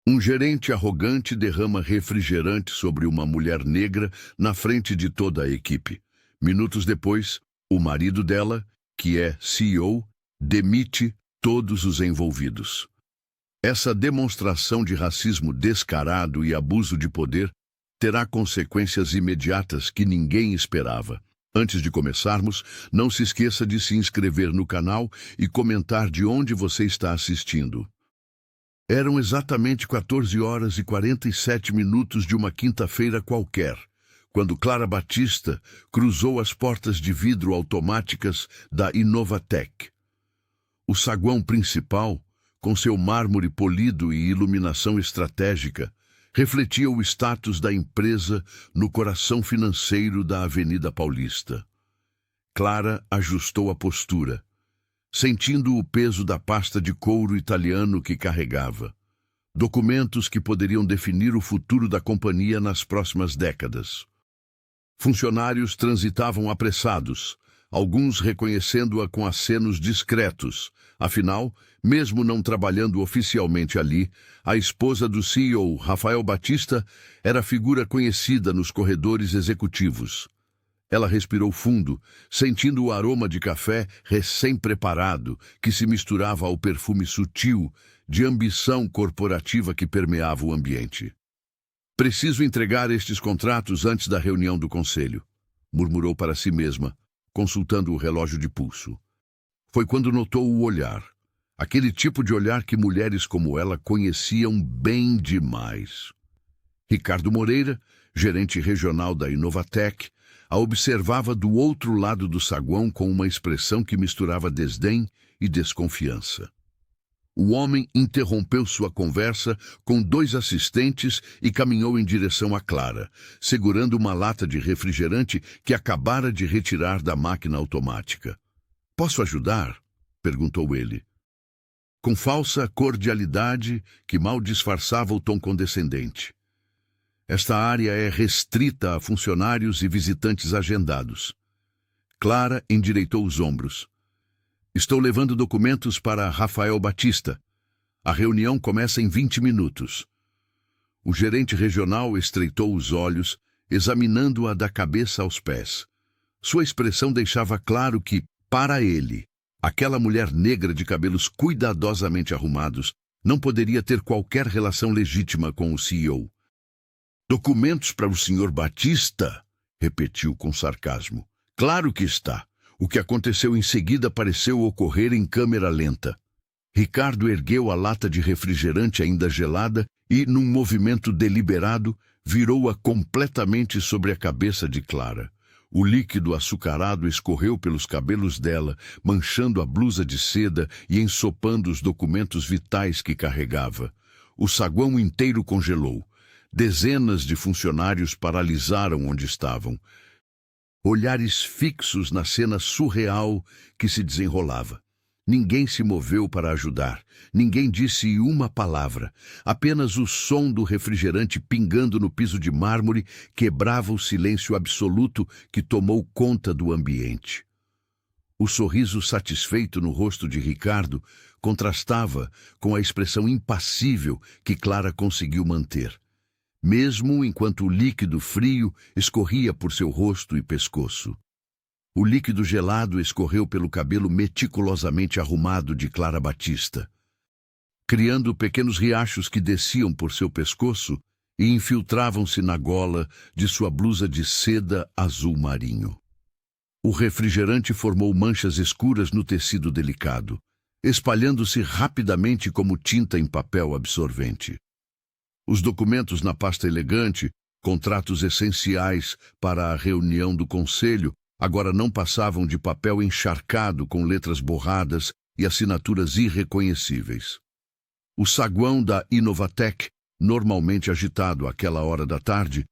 Um gerente arrogante derrama refrigerante sobre uma mulher negra na frente de toda a equipe. Minutos depois, o marido dela, que é CEO, demite todos os envolvidos. Essa demonstração de racismo descarado e abuso de poder terá consequências imediatas que ninguém esperava. Antes de começarmos, não se esqueça de se inscrever no canal e comentar de onde você está assistindo. Eram exatamente 14 horas e 47 minutos de uma quinta-feira qualquer, quando Clara Batista cruzou as portas de vidro automáticas da Inovatec. O saguão principal, com seu mármore polido e iluminação estratégica, refletia o status da empresa no coração financeiro da Avenida Paulista. Clara ajustou a postura, sentindo o peso da pasta de couro italiano que carregava. Documentos que poderiam definir o futuro da companhia nas próximas décadas. Funcionários transitavam apressados, alguns reconhecendo-a com acenos discretos. Afinal, mesmo não trabalhando oficialmente ali, a esposa do CEO, Rafael Batista, era figura conhecida nos corredores executivos. Ela respirou fundo, sentindo o aroma de café recém-preparado que se misturava ao perfume sutil de ambição corporativa que permeava o ambiente. "Preciso entregar estes contratos antes da reunião do conselho", murmurou para si mesma, consultando o relógio de pulso. Foi quando notou o olhar, aquele tipo de olhar que mulheres como ela conheciam bem demais. Ricardo Moreira, gerente regional da Inovatec, a observava do outro lado do saguão com uma expressão que misturava desdém e desconfiança. O homem interrompeu sua conversa com 2 assistentes e caminhou em direção a Clara, segurando uma lata de refrigerante que acabara de retirar da máquina automática. "Posso ajudar?", perguntou ele. Com falsa cordialidade que mal disfarçava o tom condescendente. "Esta área é restrita a funcionários e visitantes agendados." Clara endireitou os ombros. "Estou levando documentos para Rafael Batista. A reunião começa em 20 minutos." O gerente regional estreitou os olhos, examinando-a da cabeça aos pés. Sua expressão deixava claro que, para ele, aquela mulher negra de cabelos cuidadosamente arrumados não poderia ter qualquer relação legítima com o CEO. "Documentos para o Sr. Batista?", repetiu com sarcasmo. "Claro que está." O que aconteceu em seguida pareceu ocorrer em câmera lenta. Ricardo ergueu a lata de refrigerante ainda gelada e, num movimento deliberado, virou-a completamente sobre a cabeça de Clara. O líquido açucarado escorreu pelos cabelos dela, manchando a blusa de seda e ensopando os documentos vitais que carregava. O saguão inteiro congelou. Dezenas de funcionários paralisaram onde estavam, olhares fixos na cena surreal que se desenrolava. Ninguém se moveu para ajudar, ninguém disse uma palavra. Apenas o som do refrigerante pingando no piso de mármore quebrava o silêncio absoluto que tomou conta do ambiente. O sorriso satisfeito no rosto de Ricardo contrastava com a expressão impassível que Clara conseguiu manter, mesmo enquanto o líquido frio escorria por seu rosto e pescoço. O líquido gelado escorreu pelo cabelo meticulosamente arrumado de Clara Batista, criando pequenos riachos que desciam por seu pescoço e infiltravam-se na gola de sua blusa de seda azul marinho. O refrigerante formou manchas escuras no tecido delicado, espalhando-se rapidamente como tinta em papel absorvente. Os documentos na pasta elegante, contratos essenciais para a reunião do conselho, agora não passavam de papel encharcado com letras borradas e assinaturas irreconhecíveis. O saguão da Inovatec, normalmente agitado àquela hora da tarde,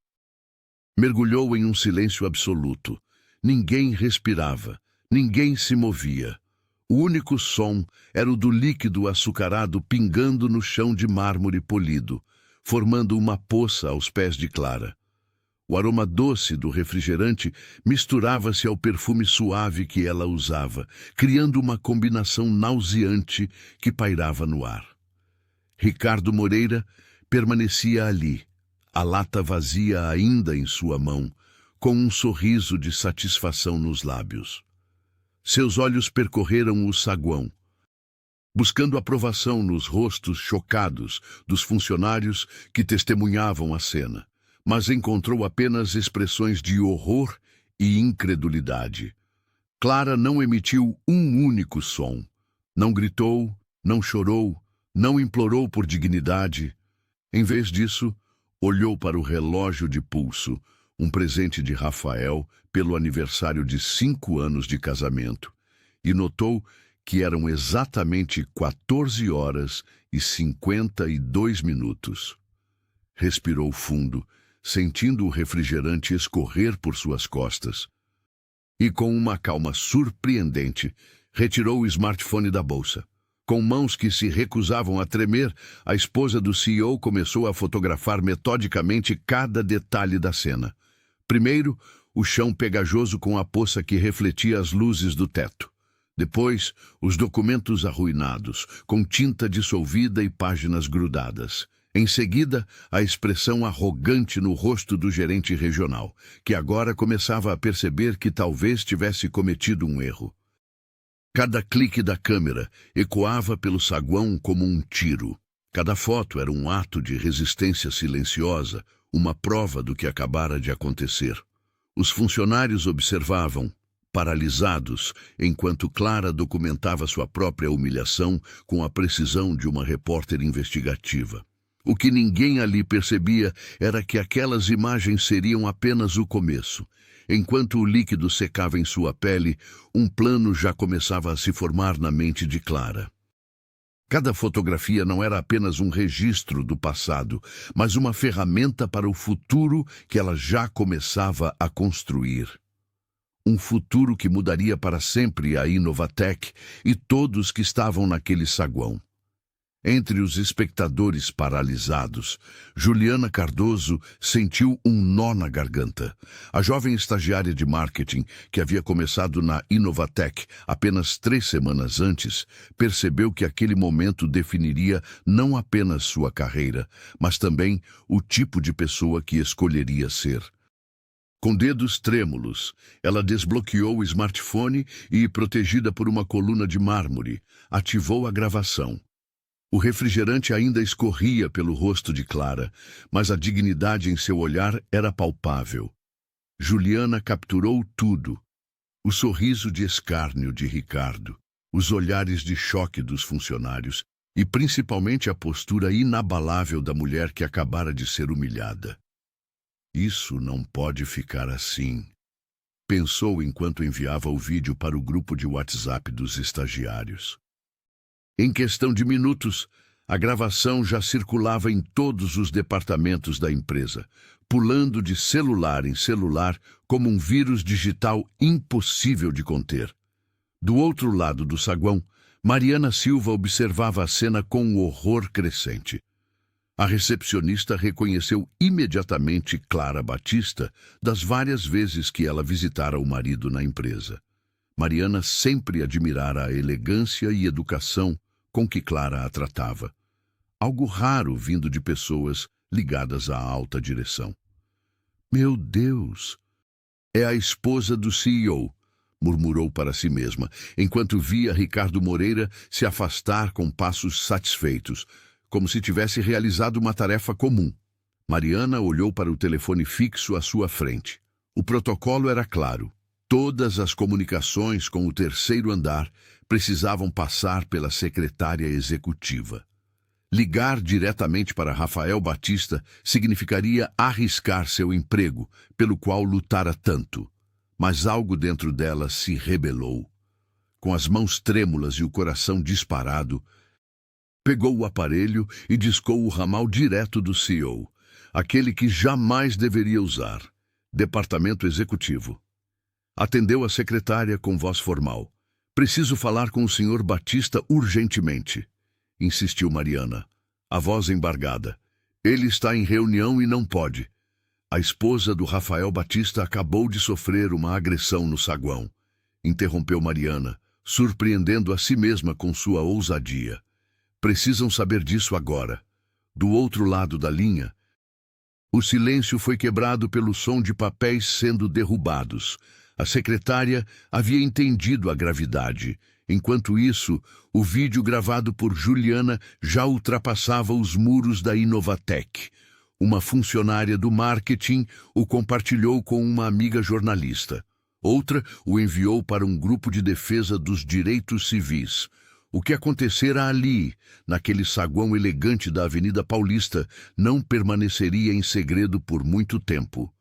mergulhou em um silêncio absoluto. Ninguém respirava, ninguém se movia. O único som era o do líquido açucarado pingando no chão de mármore polido, formando uma poça aos pés de Clara. O aroma doce do refrigerante misturava-se ao perfume suave que ela usava, criando uma combinação nauseante que pairava no ar. Ricardo Moreira permanecia ali, a lata vazia ainda em sua mão, com um sorriso de satisfação nos lábios. Seus olhos percorreram o saguão, buscando aprovação nos rostos chocados dos funcionários que testemunhavam a cena, mas encontrou apenas expressões de horror e incredulidade. Clara não emitiu um único som. Não gritou, não chorou, não implorou por dignidade. Em vez disso, olhou para o relógio de pulso, um presente de Rafael pelo aniversário de 5 anos de casamento, e notou que eram exatamente 14 horas e 52 minutos. Respirou fundo, sentindo o refrigerante escorrer por suas costas. E com uma calma surpreendente, retirou o smartphone da bolsa. Com mãos que se recusavam a tremer, a esposa do CEO começou a fotografar metodicamente cada detalhe da cena. Primeiro, o chão pegajoso com a poça que refletia as luzes do teto. Depois, os documentos arruinados, com tinta dissolvida e páginas grudadas. Em seguida, a expressão arrogante no rosto do gerente regional, que agora começava a perceber que talvez tivesse cometido um erro. Cada clique da câmera ecoava pelo saguão como um tiro. Cada foto era um ato de resistência silenciosa, uma prova do que acabara de acontecer. Os funcionários observavam, paralisados, enquanto Clara documentava sua própria humilhação com a precisão de uma repórter investigativa. O que ninguém ali percebia era que aquelas imagens seriam apenas o começo. Enquanto o líquido secava em sua pele, um plano já começava a se formar na mente de Clara. Cada fotografia não era apenas um registro do passado, mas uma ferramenta para o futuro que ela já começava a construir. Um futuro que mudaria para sempre a Inovatec e todos que estavam naquele saguão. Entre os espectadores paralisados, Juliana Cardoso sentiu um nó na garganta. A jovem estagiária de marketing, que havia começado na Inovatec apenas 3 semanas antes, percebeu que aquele momento definiria não apenas sua carreira, mas também o tipo de pessoa que escolheria ser. Com dedos trêmulos, ela desbloqueou o smartphone e, protegida por uma coluna de mármore, ativou a gravação. O refrigerante ainda escorria pelo rosto de Clara, mas a dignidade em seu olhar era palpável. Juliana capturou tudo. O sorriso de escárnio de Ricardo, os olhares de choque dos funcionários e principalmente a postura inabalável da mulher que acabara de ser humilhada. Isso não pode ficar assim, pensou enquanto enviava o vídeo para o grupo de WhatsApp dos estagiários. Em questão de minutos, a gravação já circulava em todos os departamentos da empresa, pulando de celular em celular como um vírus digital impossível de conter. Do outro lado do saguão, Mariana Silva observava a cena com um horror crescente. A recepcionista reconheceu imediatamente Clara Batista das várias vezes que ela visitara o marido na empresa. Mariana sempre admirara a elegância e educação com que Clara a tratava. Algo raro vindo de pessoas ligadas à alta direção. Meu Deus! É a esposa do CEO, murmurou para si mesma, enquanto via Ricardo Moreira se afastar com passos satisfeitos, como se tivesse realizado uma tarefa comum. Mariana olhou para o telefone fixo à sua frente. O protocolo era claro. Todas as comunicações com o terceiro andar precisavam passar pela secretária executiva. Ligar diretamente para Rafael Batista significaria arriscar seu emprego, pelo qual lutara tanto. Mas algo dentro dela se rebelou. Com as mãos trêmulas e o coração disparado, pegou o aparelho e discou o ramal direto do CEO, aquele que jamais deveria usar. Departamento Executivo. Atendeu a secretária com voz formal. Preciso falar com o senhor Batista urgentemente, insistiu Mariana, a voz embargada. Ele está em reunião e não pode. A esposa do Rafael Batista acabou de sofrer uma agressão no saguão, interrompeu Mariana, surpreendendo a si mesma com sua ousadia. Precisam saber disso agora. do outro lado da linha, o silêncio foi quebrado pelo som de papéis sendo derrubados. A secretária havia entendido a gravidade. Enquanto isso, o vídeo gravado por Juliana já ultrapassava os muros da Inovatec. Uma funcionária do marketing o compartilhou com uma amiga jornalista. Outra o enviou para um grupo de defesa dos direitos civis. O que acontecera ali, naquele saguão elegante da Avenida Paulista, não permaneceria em segredo por muito tempo.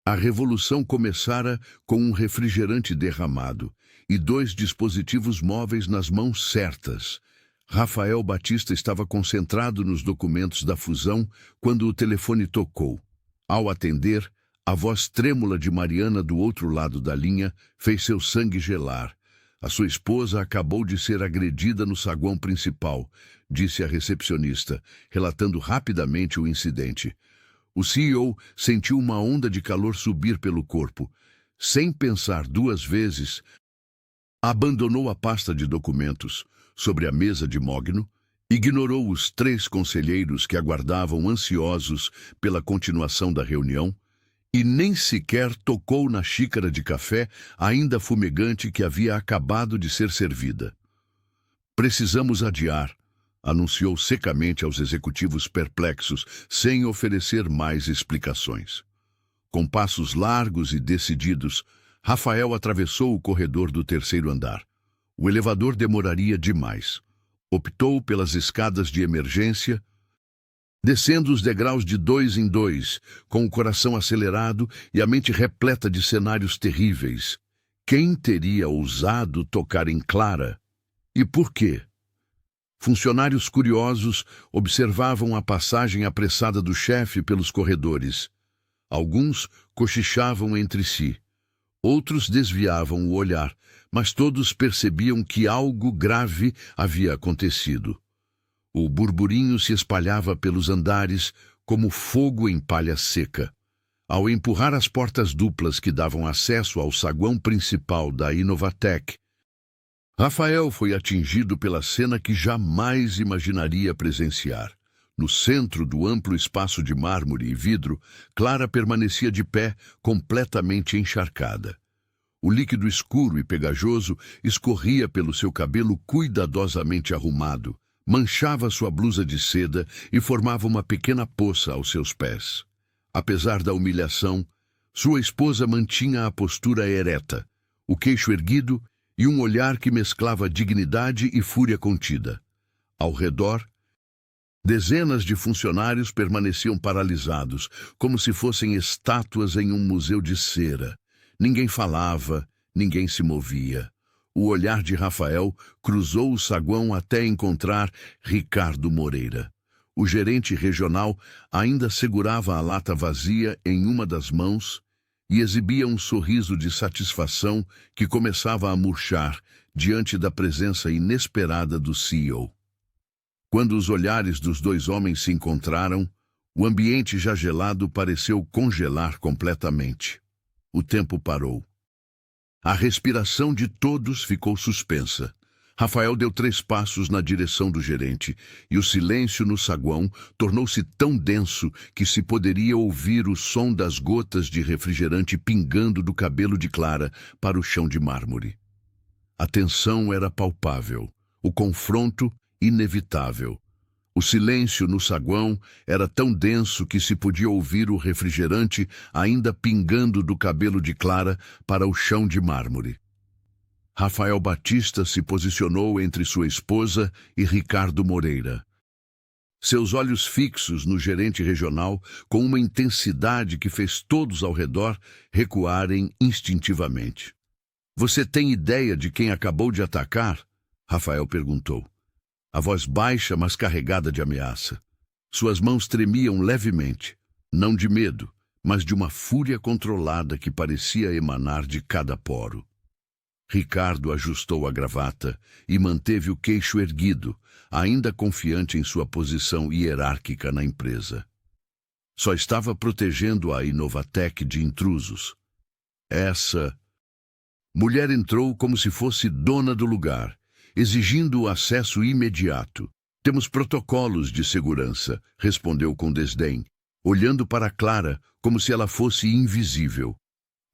A revolução começara com um refrigerante derramado e 2 dispositivos móveis nas mãos certas. Rafael Batista estava concentrado nos documentos da fusão quando o telefone tocou. Ao atender, a voz trêmula de Mariana do outro lado da linha fez seu sangue gelar. A sua esposa acabou de ser agredida no saguão principal, disse a recepcionista, relatando rapidamente o incidente. O CEO sentiu uma onda de calor subir pelo corpo. Sem pensar 2 vezes, abandonou a pasta de documentos sobre a mesa de mogno, ignorou os 3 conselheiros que aguardavam ansiosos pela continuação da reunião e nem sequer tocou na xícara de café ainda fumegante que havia acabado de ser servida. Precisamos adiar, anunciou secamente aos executivos perplexos, sem oferecer mais explicações. Com passos largos e decididos, Rafael atravessou o corredor do 3º andar. O elevador demoraria demais. Optou pelas escadas de emergência, descendo os degraus de 2 em 2, com o coração acelerado e a mente repleta de cenários terríveis. Quem teria ousado tocar em Clara? E por quê? Funcionários curiosos observavam a passagem apressada do chefe pelos corredores. Alguns cochichavam entre si. Outros desviavam o olhar, mas todos percebiam que algo grave havia acontecido. O burburinho se espalhava pelos andares como fogo em palha seca. Ao empurrar as portas duplas que davam acesso ao saguão principal da Inovatec, Rafael foi atingido pela cena que jamais imaginaria presenciar. No centro do amplo espaço de mármore e vidro, Clara permanecia de pé, completamente encharcada. O líquido escuro e pegajoso escorria pelo seu cabelo cuidadosamente arrumado, manchava sua blusa de seda e formava uma pequena poça aos seus pés. Apesar da humilhação, sua esposa mantinha a postura ereta, o queixo erguido e um olhar que mesclava dignidade e fúria contida. Ao redor, dezenas de funcionários permaneciam paralisados, como se fossem estátuas em um museu de cera. Ninguém falava, ninguém se movia. O olhar de Rafael cruzou o saguão até encontrar Ricardo Moreira. O gerente regional ainda segurava a lata vazia em uma das mãos e exibia um sorriso de satisfação que começava a murchar diante da presença inesperada do CEO. Quando os olhares dos 2 homens se encontraram, o ambiente já gelado pareceu congelar completamente. O tempo parou. A respiração de todos ficou suspensa. Rafael deu 3 passos na direção do gerente, e o silêncio no saguão tornou-se tão denso que se poderia ouvir o som das gotas de refrigerante pingando do cabelo de Clara para o chão de mármore. A tensão era palpável, o confronto inevitável. O silêncio no saguão era tão denso que se podia ouvir o refrigerante ainda pingando do cabelo de Clara para o chão de mármore. Rafael Batista se posicionou entre sua esposa e Ricardo Moreira. Seus olhos fixos no gerente regional com uma intensidade que fez todos ao redor recuarem instintivamente. "Você tem ideia de quem acabou de atacar?" Rafael perguntou. A voz baixa, mas carregada de ameaça. Suas mãos tremiam levemente, não de medo, mas de uma fúria controlada que parecia emanar de cada poro. Ricardo ajustou a gravata e manteve o queixo erguido, ainda confiante em sua posição hierárquica na empresa. Só estava protegendo a Inovatec de intrusos. Essa mulher entrou como se fosse dona do lugar, exigindo o acesso imediato. Temos protocolos de segurança, respondeu com desdém, olhando para Clara como se ela fosse invisível.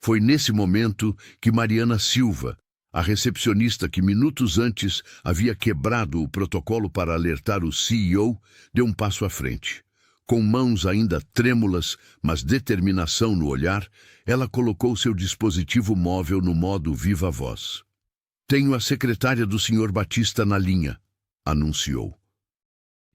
Foi nesse momento que Mariana Silva, a recepcionista que minutos antes havia quebrado o protocolo para alertar o CEO, deu um passo à frente. Com mãos ainda trêmulas, mas determinação no olhar, ela colocou seu dispositivo móvel no modo viva voz. Tenho a secretária do Sr. Batista na linha, anunciou.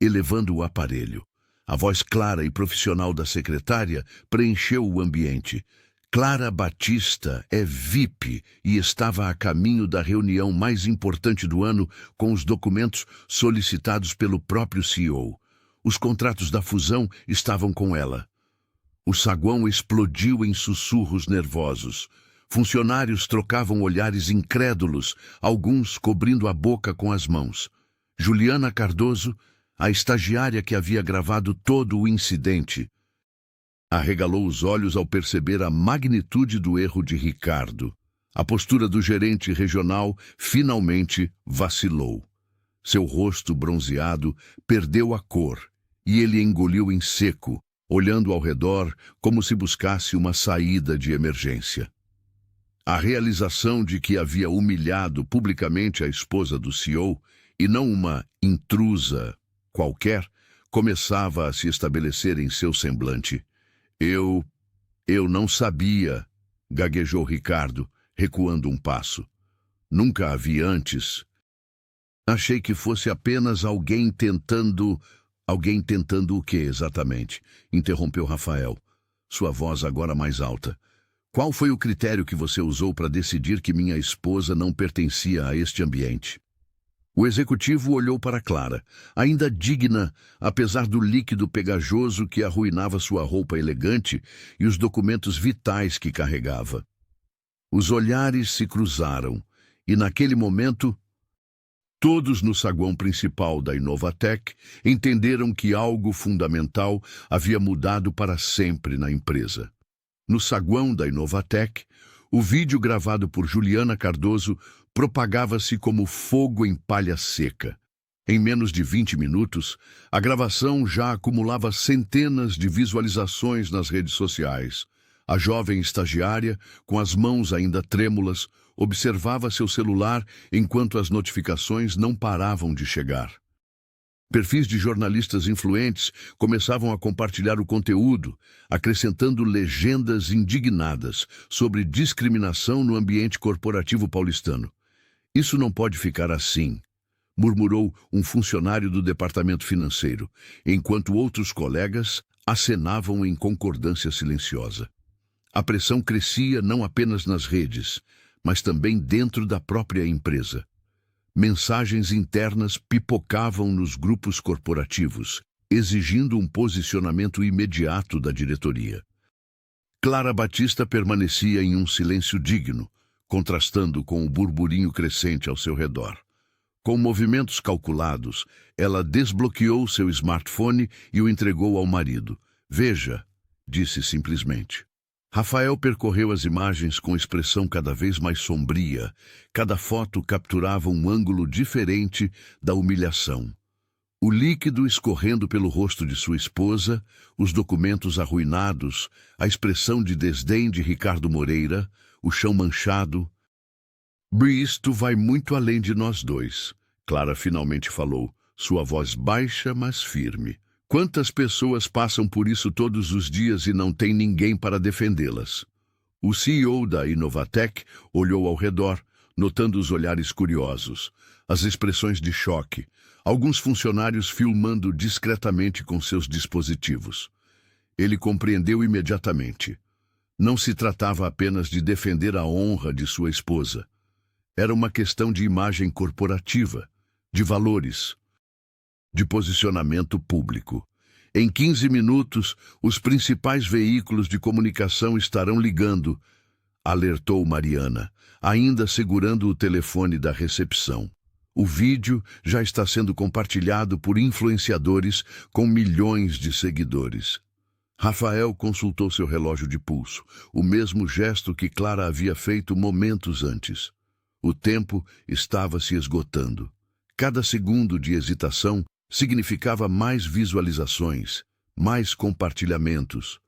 Elevando o aparelho, a voz clara e profissional da secretária preencheu o ambiente. Clara Batista é VIP e estava a caminho da reunião mais importante do ano com os documentos solicitados pelo próprio CEO. Os contratos da fusão estavam com ela. O saguão explodiu em sussurros nervosos. Funcionários trocavam olhares incrédulos, alguns cobrindo a boca com as mãos. Juliana Cardoso, a estagiária que havia gravado todo o incidente, arregalou os olhos ao perceber a magnitude do erro de Ricardo. A postura do gerente regional finalmente vacilou. Seu rosto bronzeado perdeu a cor e ele engoliu em seco, olhando ao redor como se buscasse uma saída de emergência. A realização de que havia humilhado publicamente a esposa do CEO, e não uma intrusa qualquer, começava a se estabelecer em seu semblante. Eu não sabia, gaguejou Ricardo, recuando um passo. Nunca a vi antes. Achei que fosse apenas alguém tentando... Alguém tentando o quê, exatamente? Interrompeu Rafael, sua voz agora mais alta. Qual foi o critério que você usou para decidir que minha esposa não pertencia a este ambiente? O executivo olhou para Clara, ainda digna, apesar do líquido pegajoso que arruinava sua roupa elegante e os documentos vitais que carregava. Os olhares se cruzaram, e naquele momento, todos no saguão principal da Inovatec entenderam que algo fundamental havia mudado para sempre na empresa. No saguão da Inovatec, o vídeo gravado por Juliana Cardoso propagava-se como fogo em palha seca. Em menos de 20 minutos, a gravação já acumulava centenas de visualizações nas redes sociais. A jovem estagiária, com as mãos ainda trêmulas, observava seu celular enquanto as notificações não paravam de chegar. Perfis de jornalistas influentes começavam a compartilhar o conteúdo, acrescentando legendas indignadas sobre discriminação no ambiente corporativo paulistano. Isso não pode ficar assim, murmurou um funcionário do departamento financeiro, enquanto outros colegas acenavam em concordância silenciosa. A pressão crescia não apenas nas redes, mas também dentro da própria empresa. Mensagens internas pipocavam nos grupos corporativos, exigindo um posicionamento imediato da diretoria. Clara Batista permanecia em um silêncio digno, contrastando com o burburinho crescente ao seu redor. Com movimentos calculados, ela desbloqueou seu smartphone e o entregou ao marido. Veja, disse simplesmente. Rafael percorreu as imagens com expressão cada vez mais sombria. Cada foto capturava um ângulo diferente da humilhação. O líquido escorrendo pelo rosto de sua esposa, os documentos arruinados, a expressão de desdém de Ricardo Moreira, o chão manchado. Isto vai muito além de nós dois, Clara finalmente falou, sua voz baixa, mas firme. Quantas pessoas passam por isso todos os dias e não tem ninguém para defendê-las? O CEO da Inovatec olhou ao redor, notando os olhares curiosos, as expressões de choque, alguns funcionários filmando discretamente com seus dispositivos. Ele compreendeu imediatamente. Não se tratava apenas de defender a honra de sua esposa. Era uma questão de imagem corporativa, de valores, de posicionamento público. Em 15 minutos, os principais veículos de comunicação estarão ligando, alertou Mariana, ainda segurando o telefone da recepção. O vídeo já está sendo compartilhado por influenciadores com milhões de seguidores. Rafael consultou seu relógio de pulso, o mesmo gesto que Clara havia feito momentos antes. O tempo estava se esgotando. Cada segundo de hesitação significava mais visualizações, mais compartilhamentos,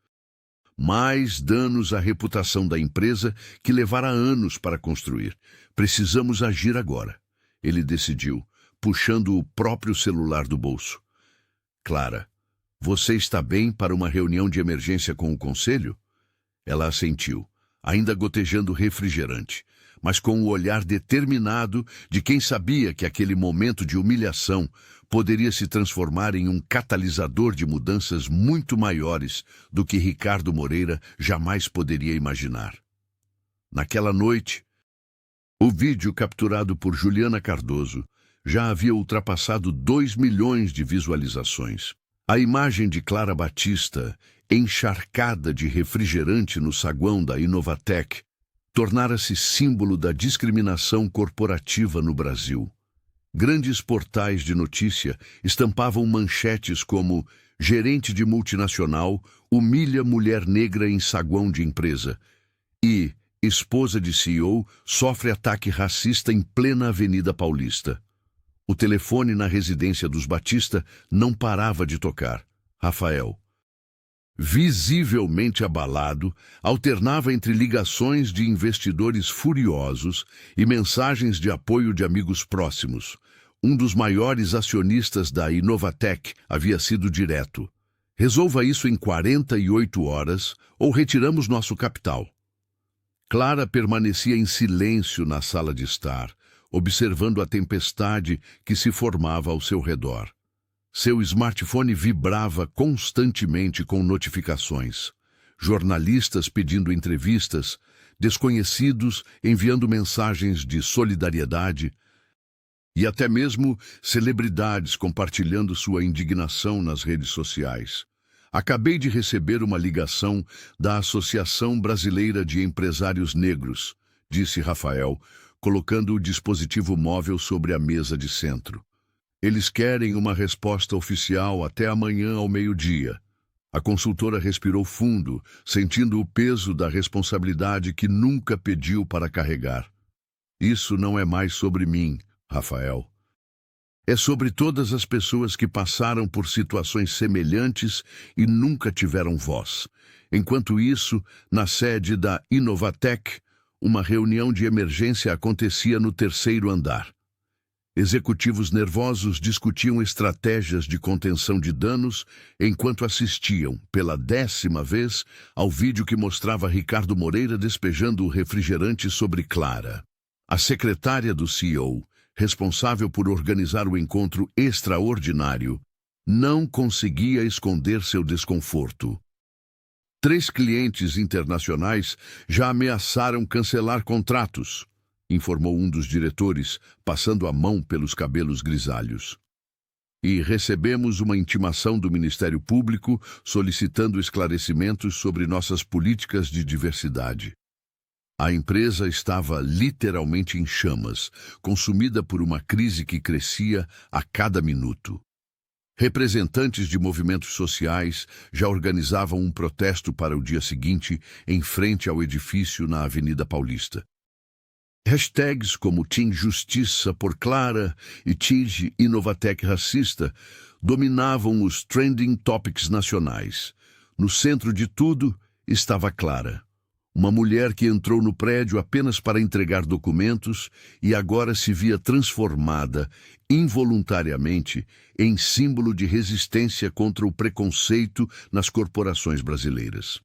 mais danos à reputação da empresa que levara anos para construir. Precisamos agir agora, ele decidiu, puxando o próprio celular do bolso. Clara, você está bem para uma reunião de emergência com o conselho? Ela assentiu, ainda gotejando refrigerante, mas com o olhar determinado de quem sabia que aquele momento de humilhação poderia se transformar em um catalisador de mudanças muito maiores do que Ricardo Moreira jamais poderia imaginar. Naquela noite, o vídeo capturado por Juliana Cardoso já havia ultrapassado 2 milhões de visualizações. A imagem de Clara Batista, encharcada de refrigerante no saguão da Inovatec, tornara-se símbolo da discriminação corporativa no Brasil. Grandes portais de notícia estampavam manchetes como gerente de multinacional humilha mulher negra em saguão de empresa e esposa de CEO sofre ataque racista em plena Avenida Paulista. O telefone na residência dos Batista não parava de tocar. Rafael, visivelmente abalado, alternava entre ligações de investidores furiosos e mensagens de apoio de amigos próximos. Um dos maiores acionistas da Inovatec havia sido direto. Resolva isso em 48 horas ou retiramos nosso capital. Clara permanecia em silêncio na sala de estar, observando a tempestade que se formava ao seu redor. Seu smartphone vibrava constantemente com notificações. Jornalistas pedindo entrevistas, desconhecidos enviando mensagens de solidariedade e até mesmo celebridades compartilhando sua indignação nas redes sociais. Acabei de receber uma ligação da Associação Brasileira de Empresários Negros, disse Rafael, colocando o dispositivo móvel sobre a mesa de centro. Eles querem uma resposta oficial até amanhã ao meio-dia. A consultora respirou fundo, sentindo o peso da responsabilidade que nunca pediu para carregar. Isso não é mais sobre mim, Rafael. É sobre todas as pessoas que passaram por situações semelhantes e nunca tiveram voz. Enquanto isso, na sede da Inovatec, uma reunião de emergência acontecia no 3º andar. Executivos nervosos discutiam estratégias de contenção de danos enquanto assistiam, pela 10ª vez, ao vídeo que mostrava Ricardo Moreira despejando o refrigerante sobre Clara. A secretária do CEO, responsável por organizar o encontro extraordinário, não conseguia esconder seu desconforto. 3 clientes internacionais já ameaçaram cancelar contratos, informou um dos diretores, passando a mão pelos cabelos grisalhos. E recebemos uma intimação do Ministério Público solicitando esclarecimentos sobre nossas políticas de diversidade. A empresa estava literalmente em chamas, consumida por uma crise que crescia a cada minuto. Representantes de movimentos sociais já organizavam um protesto para o dia seguinte em frente ao edifício na Avenida Paulista. Hashtags como Team Justiça por Clara e Team Inovatec Racista dominavam os trending topics nacionais. No centro de tudo estava Clara, uma mulher que entrou no prédio apenas para entregar documentos e agora se via transformada, involuntariamente, em símbolo de resistência contra o preconceito nas corporações brasileiras.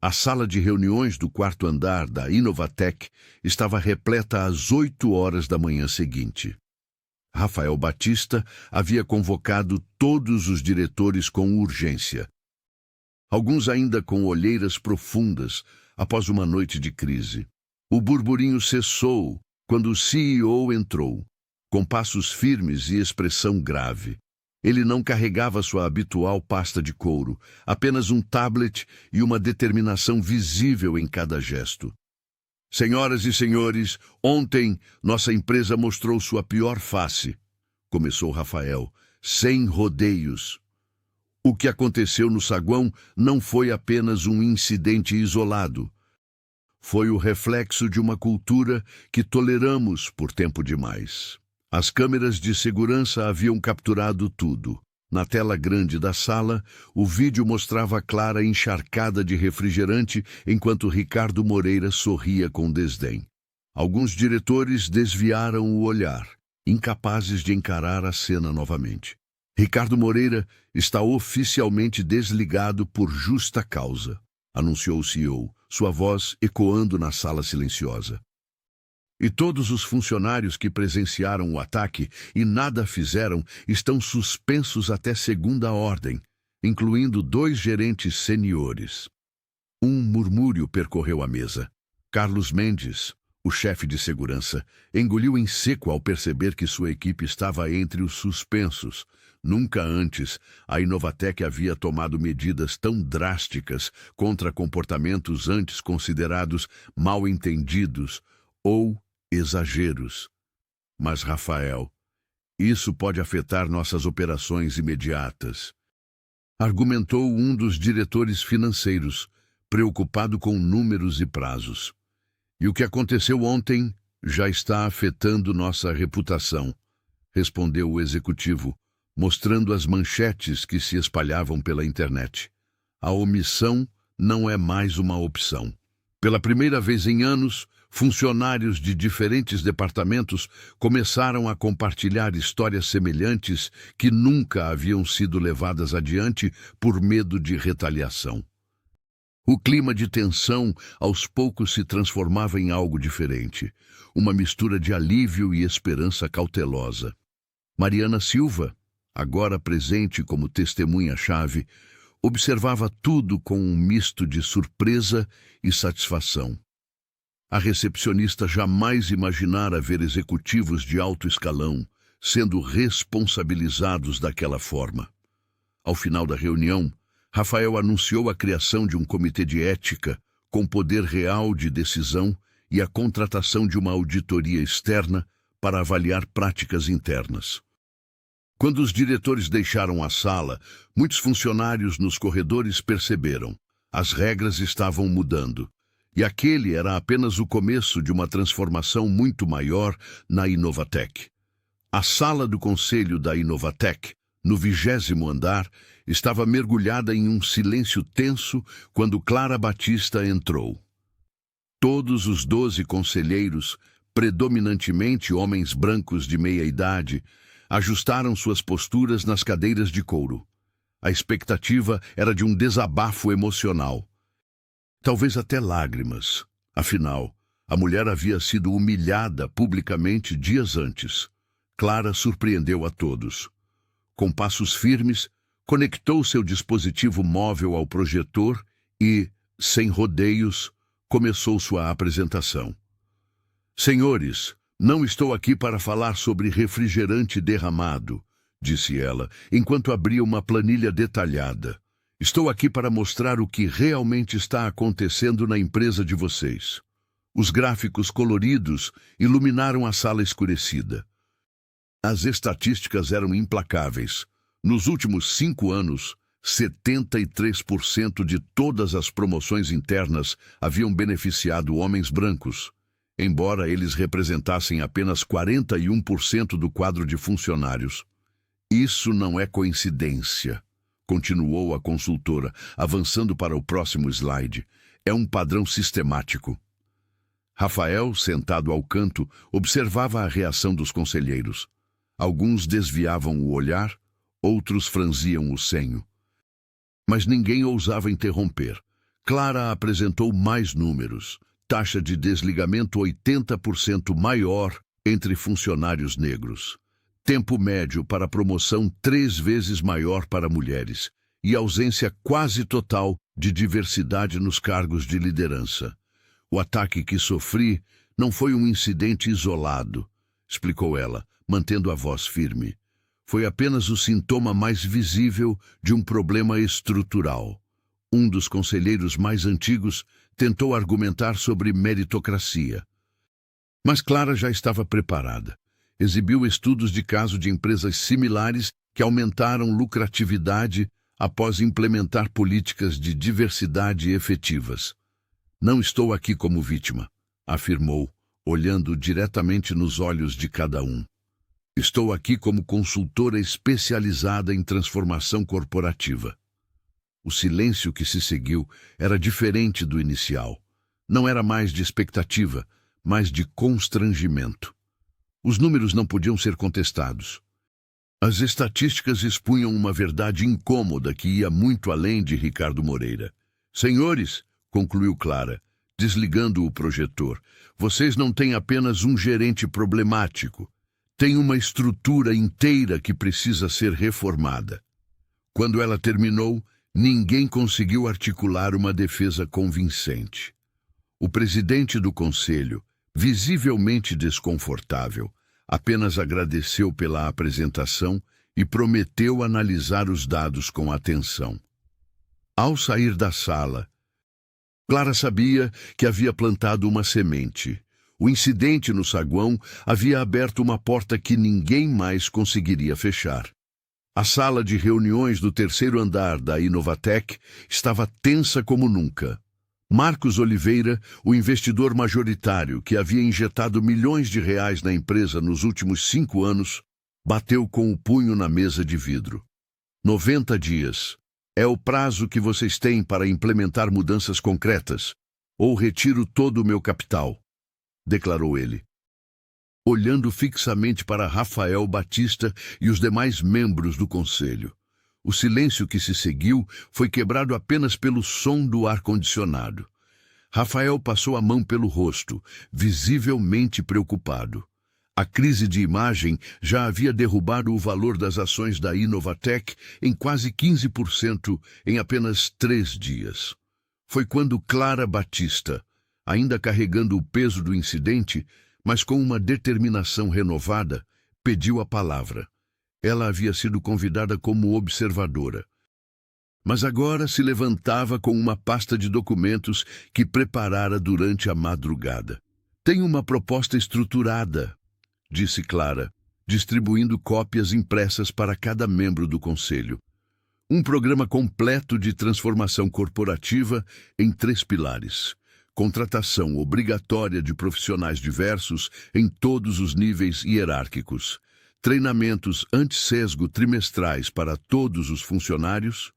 A sala de reuniões do 4º andar da Inovatec estava repleta às 8 horas da manhã seguinte. Rafael Batista havia convocado todos os diretores com urgência. Alguns ainda com olheiras profundas após uma noite de crise. O burburinho cessou quando o CEO entrou, com passos firmes e expressão grave. Ele não carregava sua habitual pasta de couro, apenas um tablet e uma determinação visível em cada gesto. Senhoras e senhores, ontem nossa empresa mostrou sua pior face, começou Rafael, sem rodeios. O que aconteceu no saguão não foi apenas um incidente isolado. Foi o reflexo de uma cultura que toleramos por tempo demais. As câmeras de segurança haviam capturado tudo. Na tela grande da sala, o vídeo mostrava Clara encharcada de refrigerante enquanto Ricardo Moreira sorria com desdém. Alguns diretores desviaram o olhar, incapazes de encarar a cena novamente. Ricardo Moreira está oficialmente desligado por justa causa, anunciou o CEO, sua voz ecoando na sala silenciosa. E todos os funcionários que presenciaram o ataque e nada fizeram estão suspensos até segunda ordem, incluindo 2 gerentes seniores. Um murmúrio percorreu a mesa. Carlos Mendes, o chefe de segurança, engoliu em seco ao perceber que sua equipe estava entre os suspensos. Nunca antes a Inovatec havia tomado medidas tão drásticas contra comportamentos antes considerados mal entendidos ou exageros. Mas, Rafael, isso pode afetar nossas operações imediatas, argumentou um dos diretores financeiros, preocupado com números e prazos. E o que aconteceu ontem já está afetando nossa reputação, respondeu o executivo, mostrando as manchetes que se espalhavam pela internet. A omissão não é mais uma opção. Pela primeira vez em anos, funcionários de diferentes departamentos começaram a compartilhar histórias semelhantes que nunca haviam sido levadas adiante por medo de retaliação. O clima de tensão aos poucos se transformava em algo diferente, uma mistura de alívio e esperança cautelosa. Mariana Silva, agora presente como testemunha-chave, observava tudo com um misto de surpresa e satisfação. A recepcionista jamais imaginara ver executivos de alto escalão sendo responsabilizados daquela forma. Ao final da reunião, Rafael anunciou a criação de um comitê de ética com poder real de decisão e a contratação de uma auditoria externa para avaliar práticas internas. Quando os diretores deixaram a sala, muitos funcionários nos corredores perceberam. As regras estavam mudando. E aquele era apenas o começo de uma transformação muito maior na Inovatec. A sala do conselho da Inovatec, no 20º andar, estava mergulhada em um silêncio tenso quando Clara Batista entrou. Todos os 12 conselheiros, predominantemente homens brancos de meia-idade, ajustaram suas posturas nas cadeiras de couro. A expectativa era de um desabafo emocional. Talvez até lágrimas. Afinal, a mulher havia sido humilhada publicamente dias antes. Clara surpreendeu a todos. Com passos firmes, conectou seu dispositivo móvel ao projetor e, sem rodeios, começou sua apresentação. Senhores, não estou aqui para falar sobre refrigerante derramado, disse ela, enquanto abria uma planilha detalhada. Estou aqui para mostrar o que realmente está acontecendo na empresa de vocês. Os gráficos coloridos iluminaram a sala escurecida. As estatísticas eram implacáveis. Nos últimos 5 anos, 73% de todas as promoções internas haviam beneficiado homens brancos, embora eles representassem apenas 41% do quadro de funcionários. Isso não é coincidência, continuou a consultora, avançando para o próximo slide. É um padrão sistemático. Rafael, sentado ao canto, observava a reação dos conselheiros. Alguns desviavam o olhar, outros franziam o senho. Mas ninguém ousava interromper. Clara apresentou mais números. Taxa de desligamento 80% maior entre funcionários negros. Tempo médio para promoção 3 vezes maior para mulheres. E ausência quase total de diversidade nos cargos de liderança. O ataque que sofri não foi um incidente isolado, explicou ela, mantendo a voz firme. Foi apenas o sintoma mais visível de um problema estrutural. Um dos conselheiros mais antigos tentou argumentar sobre meritocracia. Mas Clara já estava preparada. Exibiu estudos de caso de empresas similares que aumentaram lucratividade após implementar políticas de diversidade efetivas. Não estou aqui como vítima, afirmou, olhando diretamente nos olhos de cada um. Estou aqui como consultora especializada em transformação corporativa. O silêncio que se seguiu era diferente do inicial. Não era mais de expectativa, mas de constrangimento. Os números não podiam ser contestados. As estatísticas expunham uma verdade incômoda que ia muito além de Ricardo Moreira. Senhores, concluiu Clara, desligando o projetor, vocês não têm apenas um gerente problemático. Tem uma estrutura inteira que precisa ser reformada. Quando ela terminou, ninguém conseguiu articular uma defesa convincente. O presidente do conselho, visivelmente desconfortável, apenas agradeceu pela apresentação e prometeu analisar os dados com atenção. Ao sair da sala, Clara sabia que havia plantado uma semente. O incidente no saguão havia aberto uma porta que ninguém mais conseguiria fechar. A sala de reuniões do terceiro andar da Inovatec estava tensa como nunca. Marcos Oliveira, o investidor majoritário que havia injetado milhões de reais na empresa nos últimos 5 anos, bateu com o punho na mesa de vidro. 90 dias. É o prazo que vocês têm para implementar mudanças concretas, ou retiro todo o meu capital, declarou ele. Olhando fixamente para Rafael Batista e os demais membros do conselho. O silêncio que se seguiu foi quebrado apenas pelo som do ar-condicionado. Rafael passou a mão pelo rosto, visivelmente preocupado. A crise de imagem já havia derrubado o valor das ações da Inovatec em quase 15% em apenas 3 dias. Foi quando Clara Batista, ainda carregando o peso do incidente, mas com uma determinação renovada, pediu a palavra. Ela havia sido convidada como observadora. Mas agora se levantava com uma pasta de documentos que preparara durante a madrugada. Tenho uma proposta estruturada, disse Clara, distribuindo cópias impressas para cada membro do conselho. Um programa completo de transformação corporativa em 3 pilares. Contratação obrigatória de profissionais diversos em todos os níveis hierárquicos. Treinamentos anti-sesgo trimestrais para todos os funcionários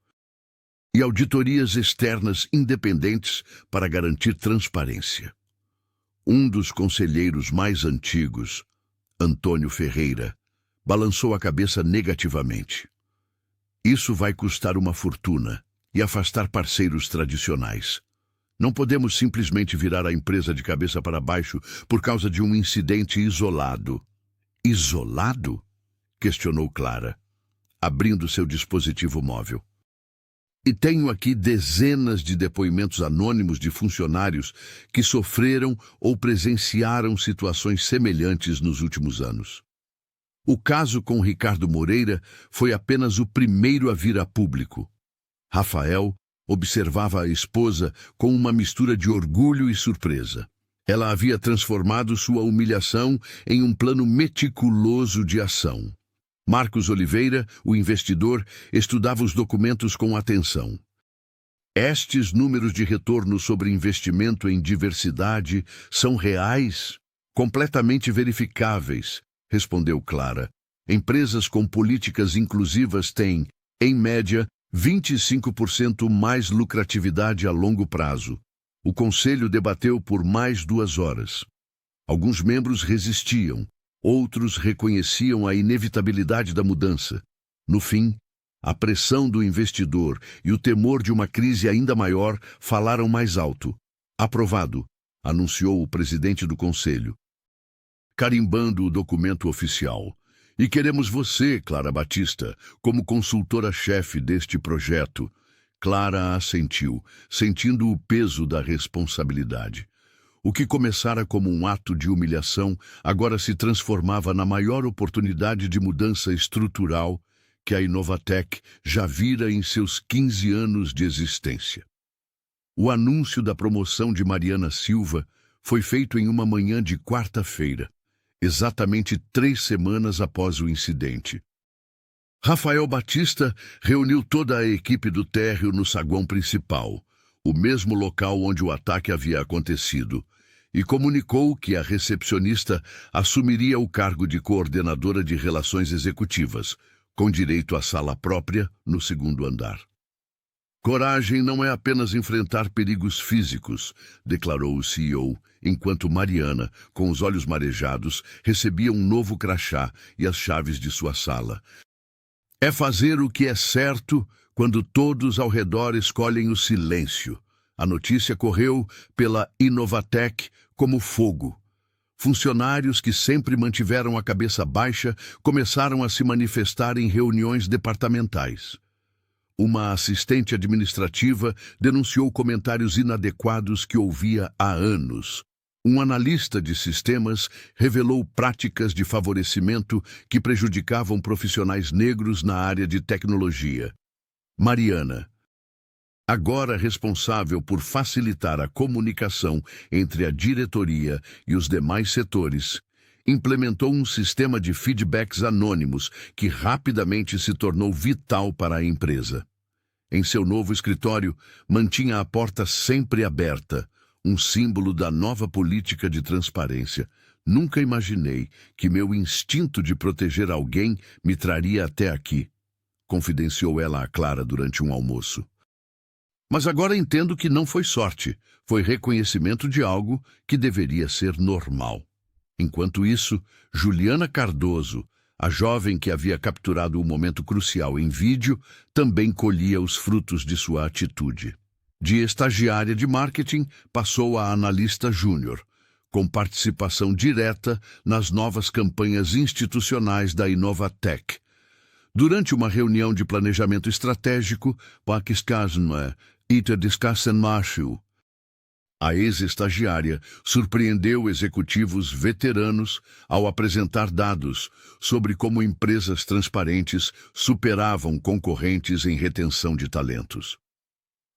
e auditorias externas independentes para garantir transparência. Um dos conselheiros mais antigos, Antônio Ferreira, balançou a cabeça negativamente. Isso vai custar uma fortuna e afastar parceiros tradicionais. Não podemos simplesmente virar a empresa de cabeça para baixo por causa de um incidente isolado. Isolado? Questionou Clara, abrindo seu dispositivo móvel. E tenho aqui dezenas de depoimentos anônimos de funcionários que sofreram ou presenciaram situações semelhantes nos últimos anos. O caso com Ricardo Moreira foi apenas o primeiro a vir a público. Rafael observava a esposa com uma mistura de orgulho e surpresa. Ela havia transformado sua humilhação em um plano meticuloso de ação. Marcos Oliveira, o investidor, estudava os documentos com atenção. Estes números de retorno sobre investimento em diversidade são reais, completamente verificáveis, respondeu Clara. Empresas com políticas inclusivas têm, em média, 25% mais lucratividade a longo prazo. O conselho debateu por mais 2 horas. Alguns membros resistiam. Outros reconheciam a inevitabilidade da mudança. No fim, a pressão do investidor e o temor de uma crise ainda maior falaram mais alto. Aprovado, anunciou o presidente do conselho, carimbando o documento oficial. E queremos você, Clara Batista, como consultora-chefe deste projeto. Clara assentiu, sentindo o peso da responsabilidade. O que começara como um ato de humilhação, agora se transformava na maior oportunidade de mudança estrutural que a Inovatec já vira em seus 15 anos de existência. O anúncio da promoção de Mariana Silva foi feito em uma manhã de quarta-feira, exatamente 3 semanas após o incidente. Rafael Batista reuniu toda a equipe do térreo no saguão principal, o mesmo local onde o ataque havia acontecido, e comunicou que a recepcionista assumiria o cargo de coordenadora de relações executivas, com direito à sala própria no segundo andar. Coragem não é apenas enfrentar perigos físicos, declarou o CEO, enquanto Mariana, com os olhos marejados, recebia um novo crachá e as chaves de sua sala. É fazer o que é certo quando todos ao redor escolhem o silêncio. A notícia correu pela Inovatec como fogo. Funcionários que sempre mantiveram a cabeça baixa começaram a se manifestar em reuniões departamentais. Uma assistente administrativa denunciou comentários inadequados que ouvia há anos. Um analista de sistemas revelou práticas de favorecimento que prejudicavam profissionais negros na área de tecnologia. Mariana, agora responsável por facilitar a comunicação entre a diretoria e os demais setores, implementou um sistema de feedbacks anônimos que rapidamente se tornou vital para a empresa. Em seu novo escritório, mantinha a porta sempre aberta, um símbolo da nova política de transparência. Nunca imaginei que meu instinto de proteger alguém me traria até aqui, confidenciou ela a Clara durante um almoço. Mas agora entendo que não foi sorte, foi reconhecimento de algo que deveria ser normal. Enquanto isso, Juliana Cardoso, a jovem que havia capturado o momento crucial em vídeo, também colhia os frutos de sua atitude. De estagiária de marketing, passou a analista júnior, com participação direta nas novas campanhas institucionais da Inovatec. Durante uma reunião de planejamento estratégico, a ex-estagiária surpreendeu executivos veteranos ao apresentar dados sobre como empresas transparentes superavam concorrentes em retenção de talentos.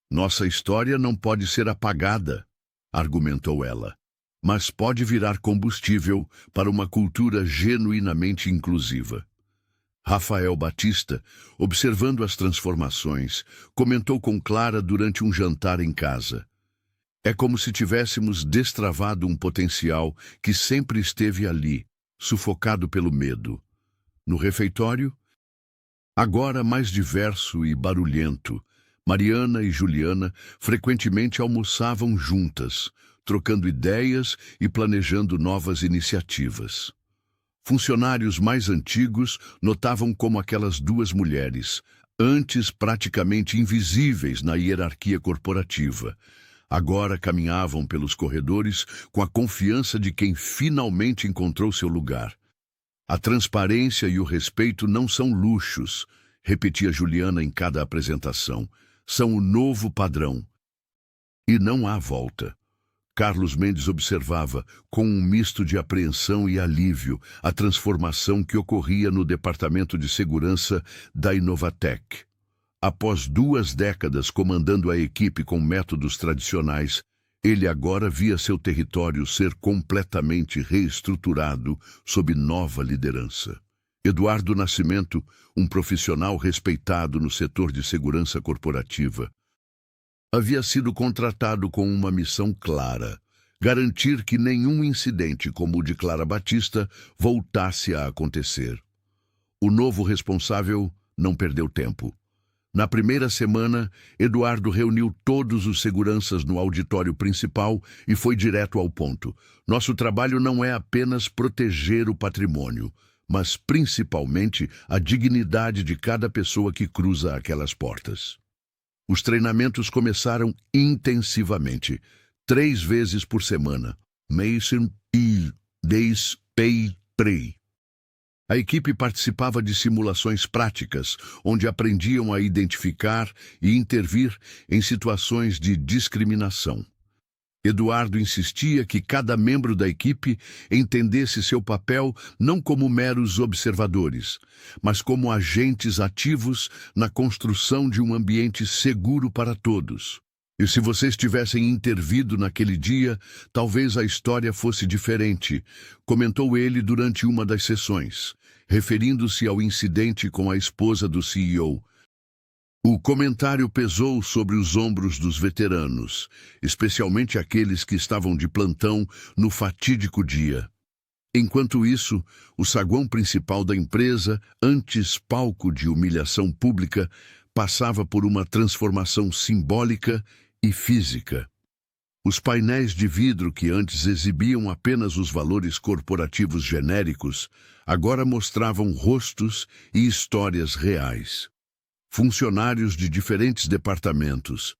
Nossa história não pode ser apagada, argumentou ela, mas pode virar combustível para uma cultura genuinamente inclusiva. Rafael Batista, observando as transformações, comentou com Clara durante um jantar em casa. É como se tivéssemos destravado um potencial que sempre esteve ali, sufocado pelo medo. No refeitório, agora mais diverso e barulhento, Mariana e Juliana frequentemente almoçavam juntas, trocando ideias e planejando novas iniciativas. Funcionários mais antigos notavam como aquelas duas mulheres, antes praticamente invisíveis na hierarquia corporativa, agora caminhavam pelos corredores com a confiança de quem finalmente encontrou seu lugar. A transparência e o respeito não são luxos, repetia Juliana em cada apresentação, são o novo padrão. E não há volta. Carlos Mendes observava, com um misto de apreensão e alívio, a transformação que ocorria no Departamento de Segurança da Inovatec. Após 2 décadas comandando a equipe com métodos tradicionais, ele agora via seu território ser completamente reestruturado sob nova liderança. Eduardo Nascimento, um profissional respeitado no setor de segurança corporativa, havia sido contratado com uma missão clara: garantir que nenhum incidente como o de Clara Batista voltasse a acontecer. O novo responsável não perdeu tempo. Na primeira semana, Eduardo reuniu todos os seguranças no auditório principal e foi direto ao ponto. Nosso trabalho não é apenas proteger o patrimônio, mas principalmente a dignidade de cada pessoa que cruza aquelas portas. Os treinamentos começaram intensivamente, 3 vezes por semana. A equipe participava de simulações práticas, onde aprendiam a identificar e intervir em situações de discriminação. Eduardo insistia que cada membro da equipe entendesse seu papel não como meros observadores, mas como agentes ativos na construção de um ambiente seguro para todos. E se vocês tivessem intervido naquele dia, talvez a história fosse diferente, comentou ele durante uma das sessões, referindo-se ao incidente com a esposa do CEO. O comentário pesou sobre os ombros dos veteranos, especialmente aqueles que estavam de plantão no fatídico dia. Enquanto isso, o saguão principal da empresa, antes palco de humilhação pública, passava por uma transformação simbólica e física. Os painéis de vidro que antes exibiam apenas os valores corporativos genéricos, agora mostravam rostos e histórias reais. Funcionários de diferentes departamentos,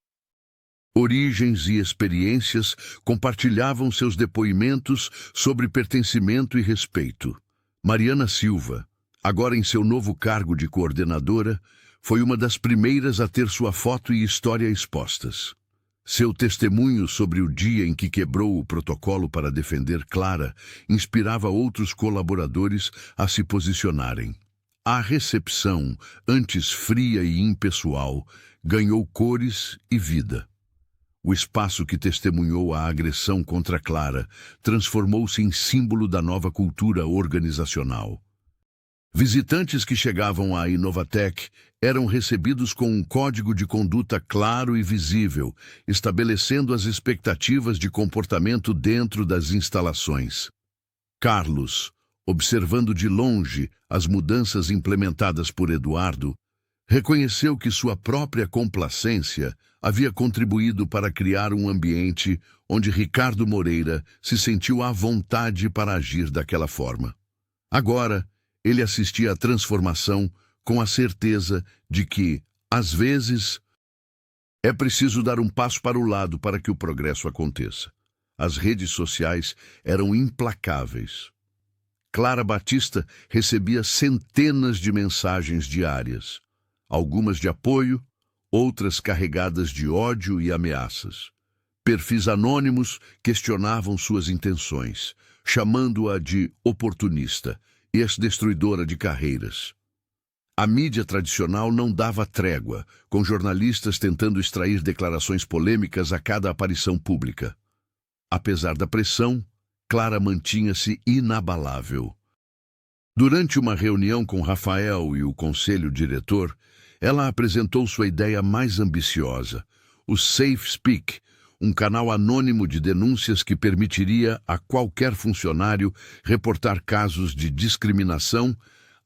origens e experiências compartilhavam seus depoimentos sobre pertencimento e respeito. Mariana Silva, agora em seu novo cargo de coordenadora, foi uma das primeiras a ter sua foto e história expostas. Seu testemunho sobre o dia em que quebrou o protocolo para defender Clara inspirava outros colaboradores a se posicionarem. A recepção, antes fria e impessoal, ganhou cores e vida. O espaço que testemunhou a agressão contra Clara transformou-se em símbolo da nova cultura organizacional. Visitantes que chegavam à Inovatec eram recebidos com um código de conduta claro e visível, estabelecendo as expectativas de comportamento dentro das instalações. Carlos, observando de longe as mudanças implementadas por Eduardo, reconheceu que sua própria complacência havia contribuído para criar um ambiente onde Ricardo Moreira se sentiu à vontade para agir daquela forma. Agora, ele assistia à transformação com a certeza de que, às vezes, é preciso dar um passo para o lado para que o progresso aconteça. As redes sociais eram implacáveis. Clara Batista recebia centenas de mensagens diárias, algumas de apoio, outras carregadas de ódio e ameaças. Perfis anônimos questionavam suas intenções, chamando-a de oportunista, ex-destruidora de carreiras. A mídia tradicional não dava trégua, com jornalistas tentando extrair declarações polêmicas a cada aparição pública. Apesar da pressão, Clara mantinha-se inabalável. Durante uma reunião com Rafael e o conselho diretor, ela apresentou sua ideia mais ambiciosa, o Safe Speak, um canal anônimo de denúncias que permitiria a qualquer funcionário reportar casos de discriminação,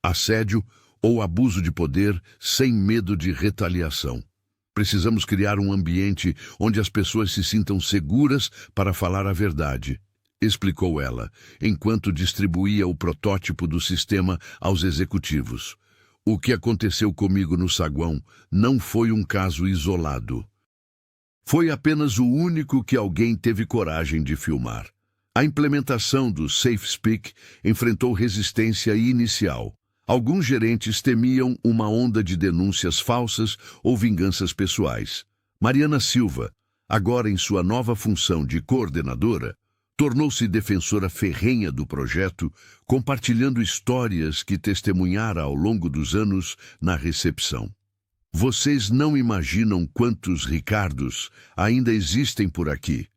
assédio ou abuso de poder sem medo de retaliação. Precisamos criar um ambiente onde as pessoas se sintam seguras para falar a verdade, explicou ela, enquanto distribuía o protótipo do sistema aos executivos. O que aconteceu comigo no saguão não foi um caso isolado. Foi apenas o único que alguém teve coragem de filmar. A implementação do Safe Speak enfrentou resistência inicial. Alguns gerentes temiam uma onda de denúncias falsas ou vinganças pessoais. Mariana Silva, agora em sua nova função de coordenadora, tornou-se defensora ferrenha do projeto, compartilhando histórias que testemunhara ao longo dos anos na recepção. Vocês não imaginam quantos Ricardos ainda existem por aqui,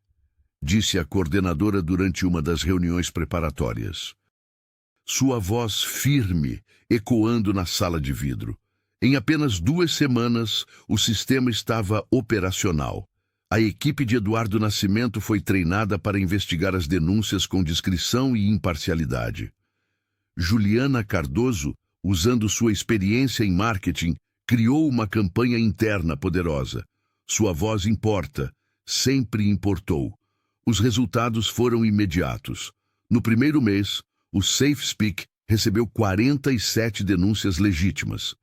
disse a coordenadora durante uma das reuniões preparatórias. Sua voz firme ecoando na sala de vidro. Em apenas 2 semanas, o sistema estava operacional. A equipe de Eduardo Nascimento foi treinada para investigar as denúncias com discrição e imparcialidade. Juliana Cardoso, usando sua experiência em marketing, criou uma campanha interna poderosa. Sua voz importa, sempre importou. Os resultados foram imediatos. No primeiro mês, o Safe Speak recebeu 47 denúncias legítimas.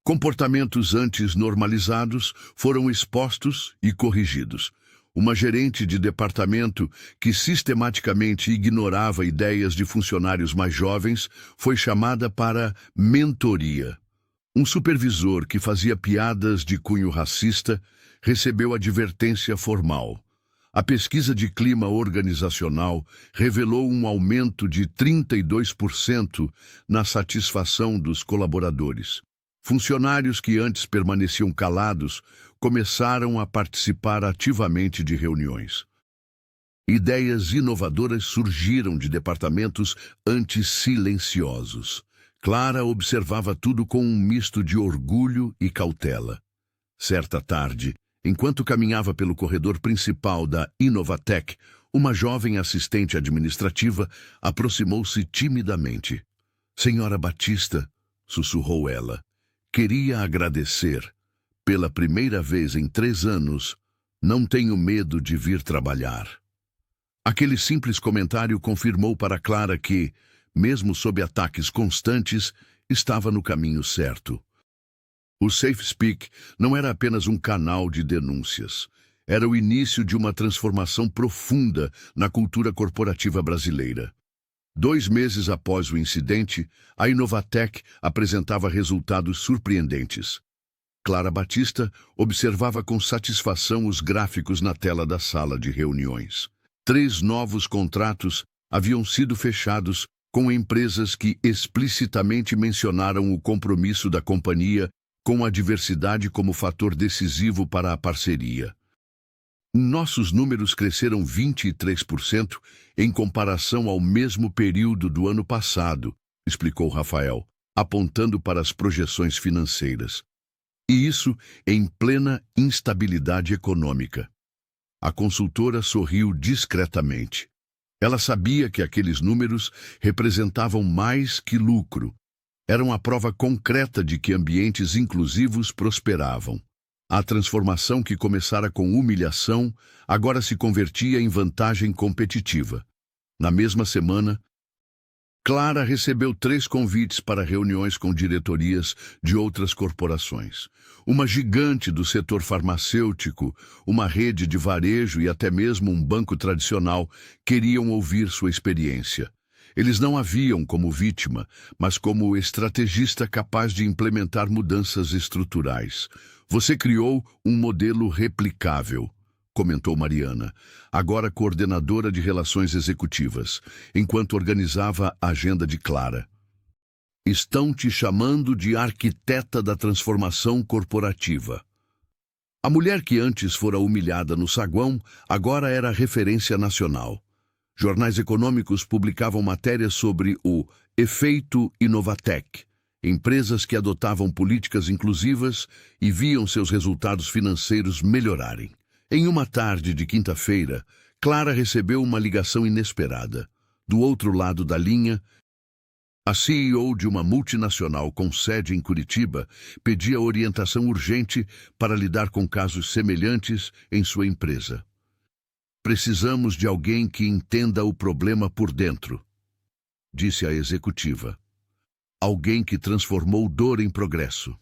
Comportamentos antes normalizados foram expostos e corrigidos. Uma gerente de departamento que sistematicamente ignorava ideias de funcionários mais jovens foi chamada para mentoria. Um supervisor que fazia piadas de cunho racista recebeu advertência formal. A pesquisa de clima organizacional revelou um aumento de 32% na satisfação dos colaboradores. Funcionários que antes permaneciam calados começaram a participar ativamente de reuniões. Ideias inovadoras surgiram de departamentos antes silenciosos. Clara observava tudo com um misto de orgulho e cautela. Certa tarde, enquanto caminhava pelo corredor principal da Inovatec, uma jovem assistente administrativa aproximou-se timidamente. "Senhora Batista", sussurrou ela, "queria agradecer. Pela primeira vez em 3 anos, não tenho medo de vir trabalhar." Aquele simples comentário confirmou para Clara que, mesmo sob ataques constantes, estava no caminho certo. O SafeSpeak não era apenas um canal de denúncias. Era o início de uma transformação profunda na cultura corporativa brasileira. 2 meses após o incidente, a Inovatec apresentava resultados surpreendentes. Clara Batista observava com satisfação os gráficos na tela da sala de reuniões. 3 novos contratos haviam sido fechados com empresas que explicitamente mencionaram o compromisso da companhia com a diversidade como fator decisivo para a parceria. Nossos números cresceram 23% em comparação ao mesmo período do ano passado, explicou Rafael, apontando para as projeções financeiras. E isso em plena instabilidade econômica. A consultora sorriu discretamente. Ela sabia que aqueles números representavam mais que lucro. Eram a prova concreta de que ambientes inclusivos prosperavam. A transformação que começara com humilhação agora se convertia em vantagem competitiva. Na mesma semana, Clara recebeu 3 convites para reuniões com diretorias de outras corporações. Uma gigante do setor farmacêutico, uma rede de varejo e até mesmo um banco tradicional queriam ouvir sua experiência. Eles não a viam como vítima, mas como estrategista capaz de implementar mudanças estruturais. "Você criou um modelo replicável", comentou Mariana, agora coordenadora de relações executivas, enquanto organizava a agenda de Clara. "Estão te chamando de arquiteta da transformação corporativa." A mulher que antes fora humilhada no saguão, agora era referência nacional. Jornais econômicos publicavam matérias sobre o efeito Inovatec, empresas que adotavam políticas inclusivas e viam seus resultados financeiros melhorarem. Em uma tarde de quinta-feira, Clara recebeu uma ligação inesperada. Do outro lado da linha, a CEO de uma multinacional com sede em Curitiba pedia orientação urgente para lidar com casos semelhantes em sua empresa. "Precisamos de alguém que entenda o problema por dentro", disse a executiva. "Alguém que transformou dor em progresso."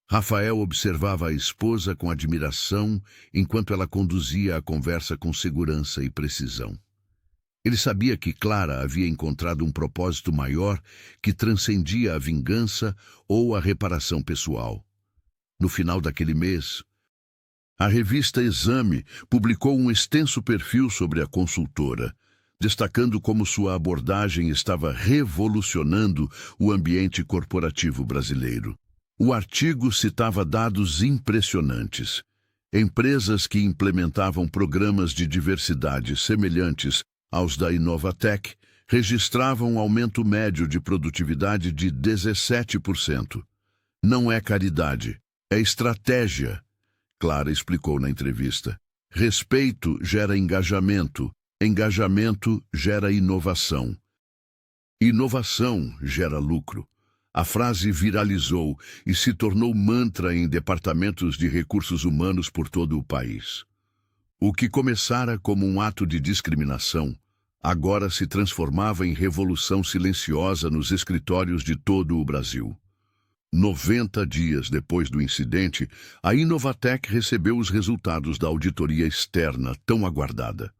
Rafael observava a esposa com admiração enquanto ela conduzia a conversa com segurança e precisão. Ele sabia que Clara havia encontrado um propósito maior que transcendia a vingança ou a reparação pessoal. No final daquele mês, a revista Exame publicou um extenso perfil sobre a consultora, destacando como sua abordagem estava revolucionando o ambiente corporativo brasileiro. O artigo citava dados impressionantes. Empresas que implementavam programas de diversidade semelhantes aos da Inovatec registravam um aumento médio de produtividade de 17%. "Não é caridade, é estratégia", Clara explicou na entrevista. "Respeito gera engajamento, engajamento gera inovação. Inovação gera lucro." A frase viralizou e se tornou mantra em departamentos de recursos humanos por todo o país. O que começara como um ato de discriminação, agora se transformava em revolução silenciosa nos escritórios de todo o Brasil. 90 dias depois do incidente, a Inovatec recebeu os resultados da auditoria externa tão aguardada.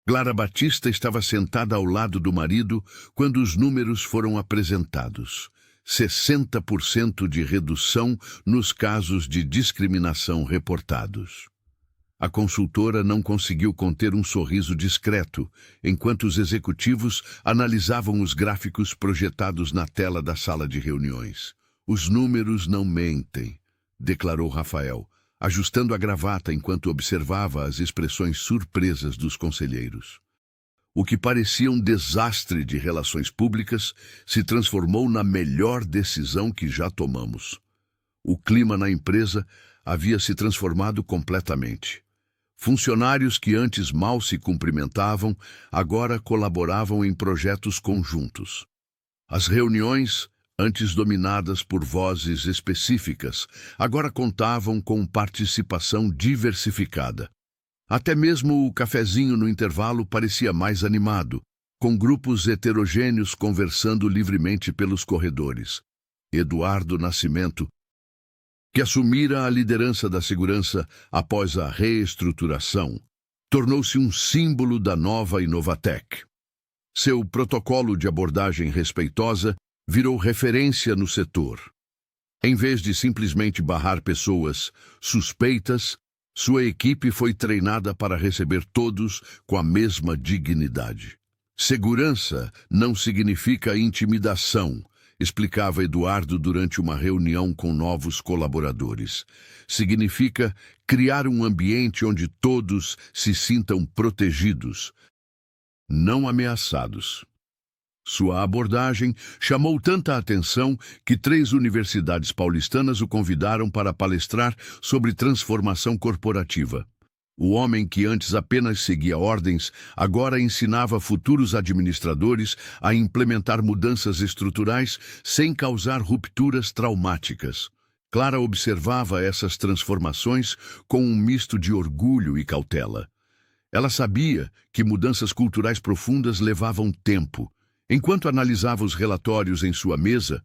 Clara Batista estava sentada ao lado do marido quando os números foram apresentados. 60% de redução nos casos de discriminação reportados. A consultora não conseguiu conter um sorriso discreto, enquanto os executivos analisavam os gráficos projetados na tela da sala de reuniões. "Os números não mentem", declarou Rafael, ajustando a gravata enquanto observava as expressões surpresas dos conselheiros. O que parecia um desastre de relações públicas se transformou na melhor decisão que já tomamos. O clima na empresa havia se transformado completamente. Funcionários que antes mal se cumprimentavam, agora colaboravam em projetos conjuntos. As reuniões, antes dominadas por vozes específicas, agora contavam com participação diversificada. Até mesmo o cafezinho no intervalo parecia mais animado, com grupos heterogêneos conversando livremente pelos corredores. Eduardo Nascimento, que assumira a liderança da segurança após a reestruturação, tornou-se um símbolo da nova Inovatec. Seu protocolo de abordagem respeitosa virou referência no setor. Em vez de simplesmente barrar pessoas suspeitas, sua equipe foi treinada para receber todos com a mesma dignidade. Segurança não significa intimidação, explicava Eduardo durante uma reunião com novos colaboradores. Significa criar um ambiente onde todos se sintam protegidos, não ameaçados. Sua abordagem chamou tanta atenção que 3 universidades paulistanas o convidaram para palestrar sobre transformação corporativa. O homem que antes apenas seguia ordens, agora ensinava futuros administradores a implementar mudanças estruturais sem causar rupturas traumáticas. Clara observava essas transformações com um misto de orgulho e cautela. Ela sabia que mudanças culturais profundas levavam tempo. Enquanto analisava os relatórios em sua mesa,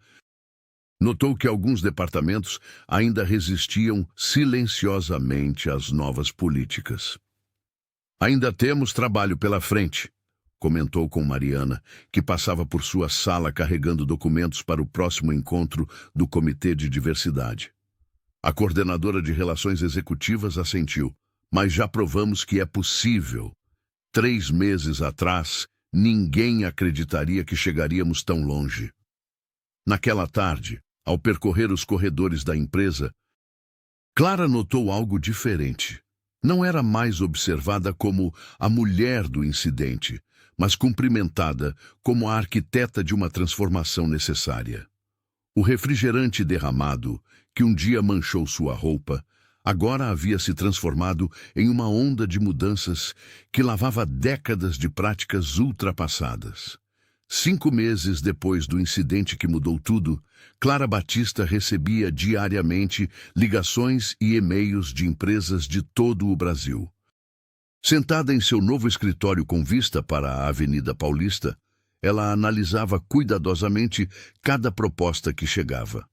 notou que alguns departamentos ainda resistiam silenciosamente às novas políticas. Ainda temos trabalho pela frente, comentou com Mariana, que passava por sua sala carregando documentos para o próximo encontro do Comitê de Diversidade. A coordenadora de Relações Executivas assentiu, mas já provamos que é possível. 3 meses atrás, ninguém acreditaria que chegaríamos tão longe. Naquela tarde, ao percorrer os corredores da empresa, Clara notou algo diferente. Não era mais observada como a mulher do incidente, mas cumprimentada como a arquiteta de uma transformação necessária. O refrigerante derramado, que um dia manchou sua roupa, agora havia se transformado em uma onda de mudanças que lavava décadas de práticas ultrapassadas. 5 meses depois do incidente que mudou tudo, Clara Batista recebia diariamente ligações e e-mails de empresas de todo o Brasil. Sentada em seu novo escritório com vista para a Avenida Paulista, ela analisava cuidadosamente cada proposta que chegava.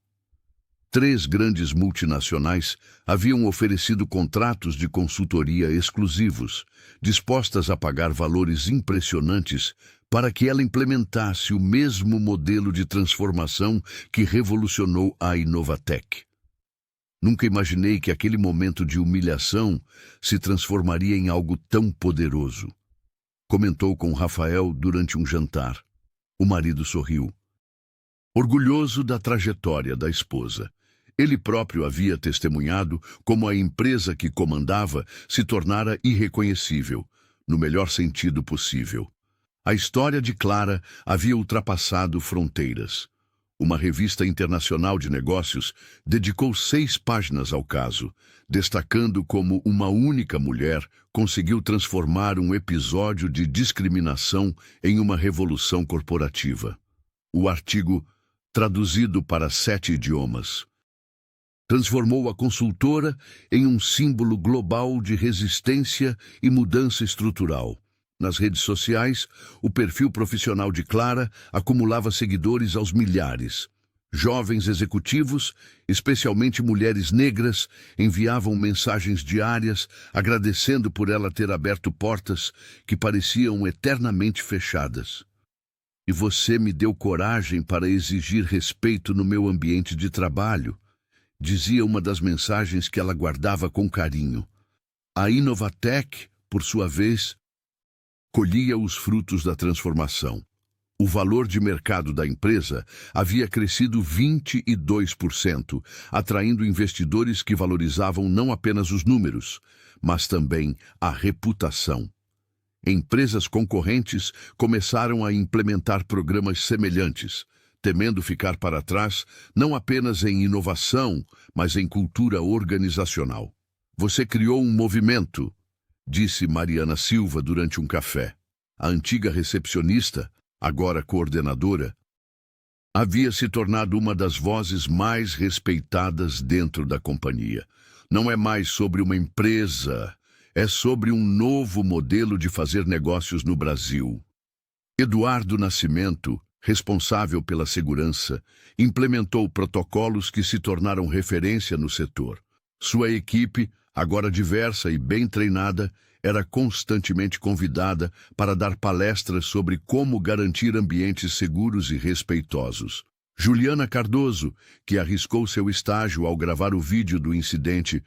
3 grandes multinacionais haviam oferecido contratos de consultoria exclusivos, dispostas a pagar valores impressionantes para que ela implementasse o mesmo modelo de transformação que revolucionou a Inovatec. Nunca imaginei que aquele momento de humilhação se transformaria em algo tão poderoso, comentou com Rafael durante um jantar. O marido sorriu, orgulhoso da trajetória da esposa. Ele próprio havia testemunhado como a empresa que comandava se tornara irreconhecível, no melhor sentido possível. A história de Clara havia ultrapassado fronteiras. Uma revista internacional de negócios dedicou 6 páginas ao caso, destacando como uma única mulher conseguiu transformar um episódio de discriminação em uma revolução corporativa. O artigo, traduzido para 7 idiomas, transformou a consultora em um símbolo global de resistência e mudança estrutural. Nas redes sociais, o perfil profissional de Clara acumulava seguidores aos milhares. Jovens executivos, especialmente mulheres negras, enviavam mensagens diárias agradecendo por ela ter aberto portas que pareciam eternamente fechadas. E você me deu coragem para exigir respeito no meu ambiente de trabalho, dizia uma das mensagens que ela guardava com carinho. A Inovatec, por sua vez, colhia os frutos da transformação. O valor de mercado da empresa havia crescido 22%, atraindo investidores que valorizavam não apenas os números, mas também a reputação. Empresas concorrentes começaram a implementar programas semelhantes, temendo ficar para trás não apenas em inovação, mas em cultura organizacional. Você criou um movimento, disse Mariana Silva durante um café. A antiga recepcionista, agora coordenadora, havia se tornado uma das vozes mais respeitadas dentro da companhia. Não é mais sobre uma empresa, é sobre um novo modelo de fazer negócios no Brasil. Eduardo Nascimento, responsável pela segurança, implementou protocolos que se tornaram referência no setor. Sua equipe, agora diversa e bem treinada, era constantemente convidada para dar palestras sobre como garantir ambientes seguros e respeitosos. Juliana Cardoso, que arriscou seu estágio ao gravar o vídeo do incidente,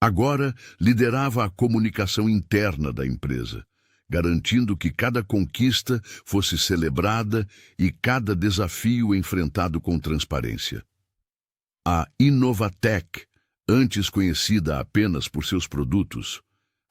agora liderava a comunicação interna da empresa, garantindo que cada conquista fosse celebrada e cada desafio enfrentado com transparência. A Inovatec, antes conhecida apenas por seus produtos,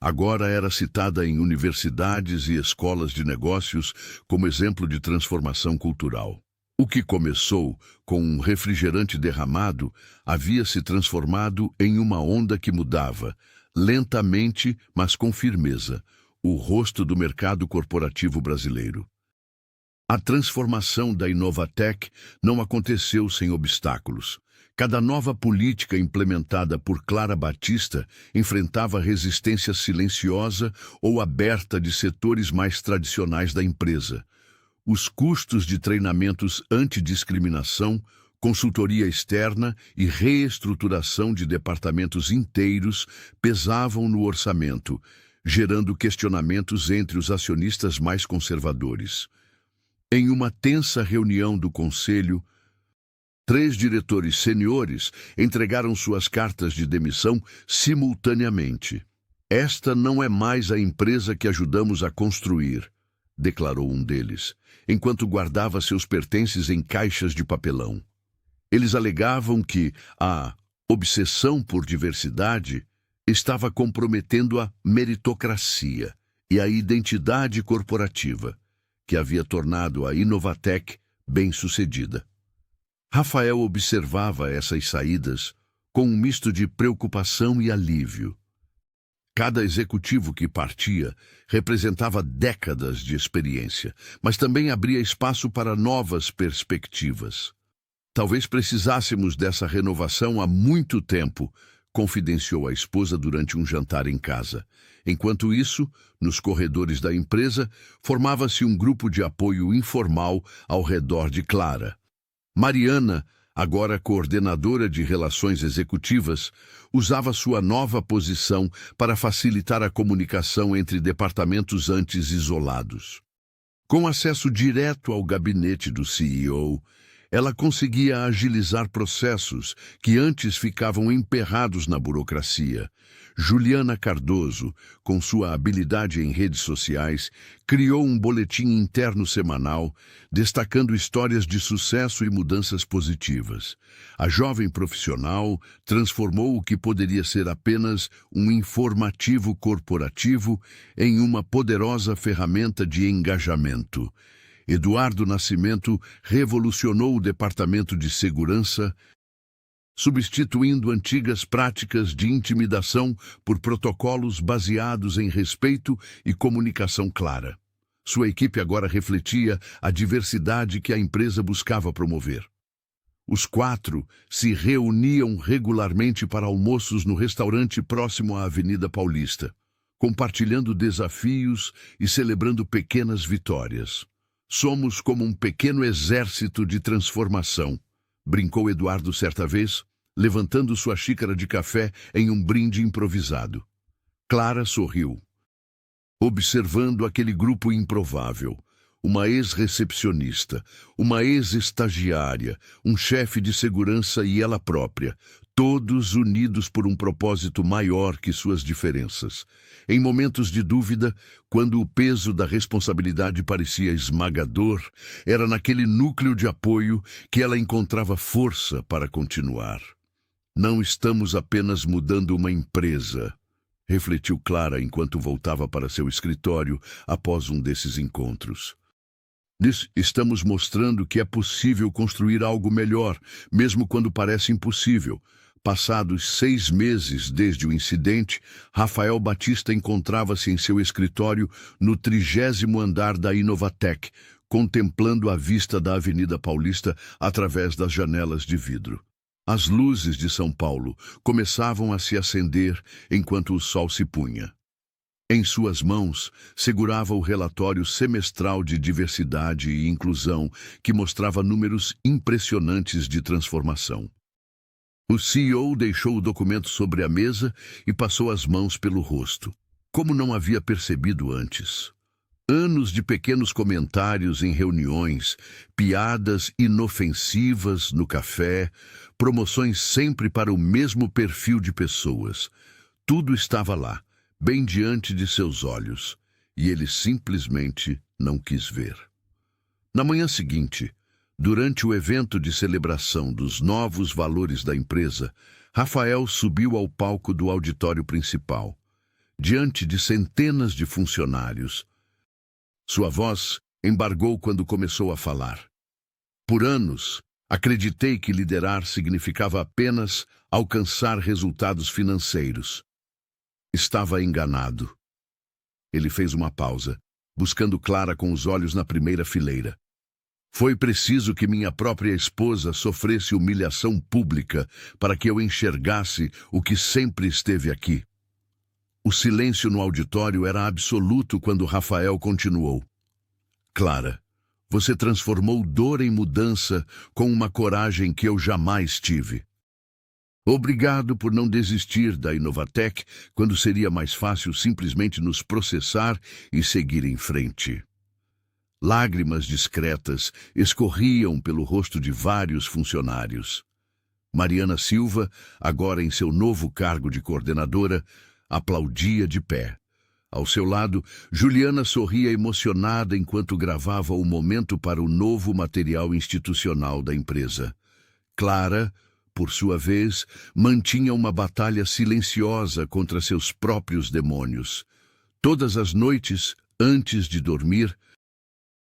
agora era citada em universidades e escolas de negócios como exemplo de transformação cultural. O que começou com um refrigerante derramado havia se transformado em uma onda que mudava, lentamente, mas com firmeza, o rosto do mercado corporativo brasileiro. A transformação da Inovatec não aconteceu sem obstáculos. Cada nova política implementada por Clara Batista enfrentava resistência silenciosa ou aberta de setores mais tradicionais da empresa. Os custos de treinamentos antidiscriminação, consultoria externa e reestruturação de departamentos inteiros pesavam no orçamento, gerando questionamentos entre os acionistas mais conservadores. Em uma tensa reunião do conselho, 3 diretores seniores entregaram suas cartas de demissão simultaneamente. Esta não é mais a empresa que ajudamos a construir, declarou um deles, enquanto guardava seus pertences em caixas de papelão. Eles alegavam que a obsessão por diversidade estava comprometendo a meritocracia e a identidade corporativa, que havia tornado a Inovatec bem-sucedida. Rafael observava essas saídas com um misto de preocupação e alívio. Cada executivo que partia representava décadas de experiência, mas também abria espaço para novas perspectivas. Talvez precisássemos dessa renovação há muito tempo, confidenciou a esposa durante um jantar em casa. Enquanto isso, nos corredores da empresa, formava-se um grupo de apoio informal ao redor de Clara. Mariana, agora coordenadora de relações executivas, usava sua nova posição para facilitar a comunicação entre departamentos antes isolados. Com acesso direto ao gabinete do CEO, ela conseguia agilizar processos que antes ficavam emperrados na burocracia. Juliana Cardoso, com sua habilidade em redes sociais, criou um boletim interno semanal, destacando histórias de sucesso e mudanças positivas. A jovem profissional transformou o que poderia ser apenas um informativo corporativo em uma poderosa ferramenta de engajamento. Eduardo Nascimento revolucionou o Departamento de Segurança, substituindo antigas práticas de intimidação por protocolos baseados em respeito e comunicação clara. Sua equipe agora refletia a diversidade que a empresa buscava promover. Os 4 se reuniam regularmente para almoços no restaurante próximo à Avenida Paulista, compartilhando desafios e celebrando pequenas vitórias. Somos como um pequeno exército de transformação, brincou Eduardo certa vez, levantando sua xícara de café em um brinde improvisado. Clara sorriu, observando aquele grupo improvável. Uma ex-recepcionista, uma ex-estagiária, um chefe de segurança e ela própria, todos unidos por um propósito maior que suas diferenças. Em momentos de dúvida, quando o peso da responsabilidade parecia esmagador, era naquele núcleo de apoio que ela encontrava força para continuar. Não estamos apenas mudando uma empresa, refletiu Clara enquanto voltava para seu escritório após um desses encontros. Estamos mostrando que é possível construir algo melhor, mesmo quando parece impossível. Passados 6 meses desde o incidente, Rafael Batista encontrava-se em seu escritório no 30º andar da Inovatec, contemplando a vista da Avenida Paulista através das janelas de vidro. As luzes de São Paulo começavam a se acender enquanto o sol se punha. Em suas mãos, segurava o relatório semestral de diversidade e inclusão, que mostrava números impressionantes de transformação. O CEO deixou o documento sobre a mesa e passou as mãos pelo rosto, como não havia percebido antes. Anos de pequenos comentários em reuniões, piadas inofensivas no café, promoções sempre para o mesmo perfil de pessoas. Tudo estava lá, bem diante de seus olhos, e ele simplesmente não quis ver. Na manhã seguinte, durante o evento de celebração dos novos valores da empresa, Rafael subiu ao palco do auditório principal, diante de centenas de funcionários. Sua voz embargou quando começou a falar. Por anos, acreditei que liderar significava apenas alcançar resultados financeiros. Estava enganado. Ele fez uma pausa, buscando Clara com os olhos na primeira fileira. Foi preciso que minha própria esposa sofresse humilhação pública para que eu enxergasse o que sempre esteve aqui. O silêncio no auditório era absoluto quando Rafael continuou. Clara, você transformou dor em mudança com uma coragem que eu jamais tive. Obrigado por não desistir da Inovatec quando seria mais fácil simplesmente nos processar e seguir em frente. Lágrimas discretas escorriam pelo rosto de vários funcionários. Mariana Silva, agora em seu novo cargo de coordenadora, aplaudia de pé. Ao seu lado, Juliana sorria emocionada enquanto gravava o momento para o novo material institucional da empresa. Clara, por sua vez, mantinha uma batalha silenciosa contra seus próprios demônios. Todas as noites, antes de dormir,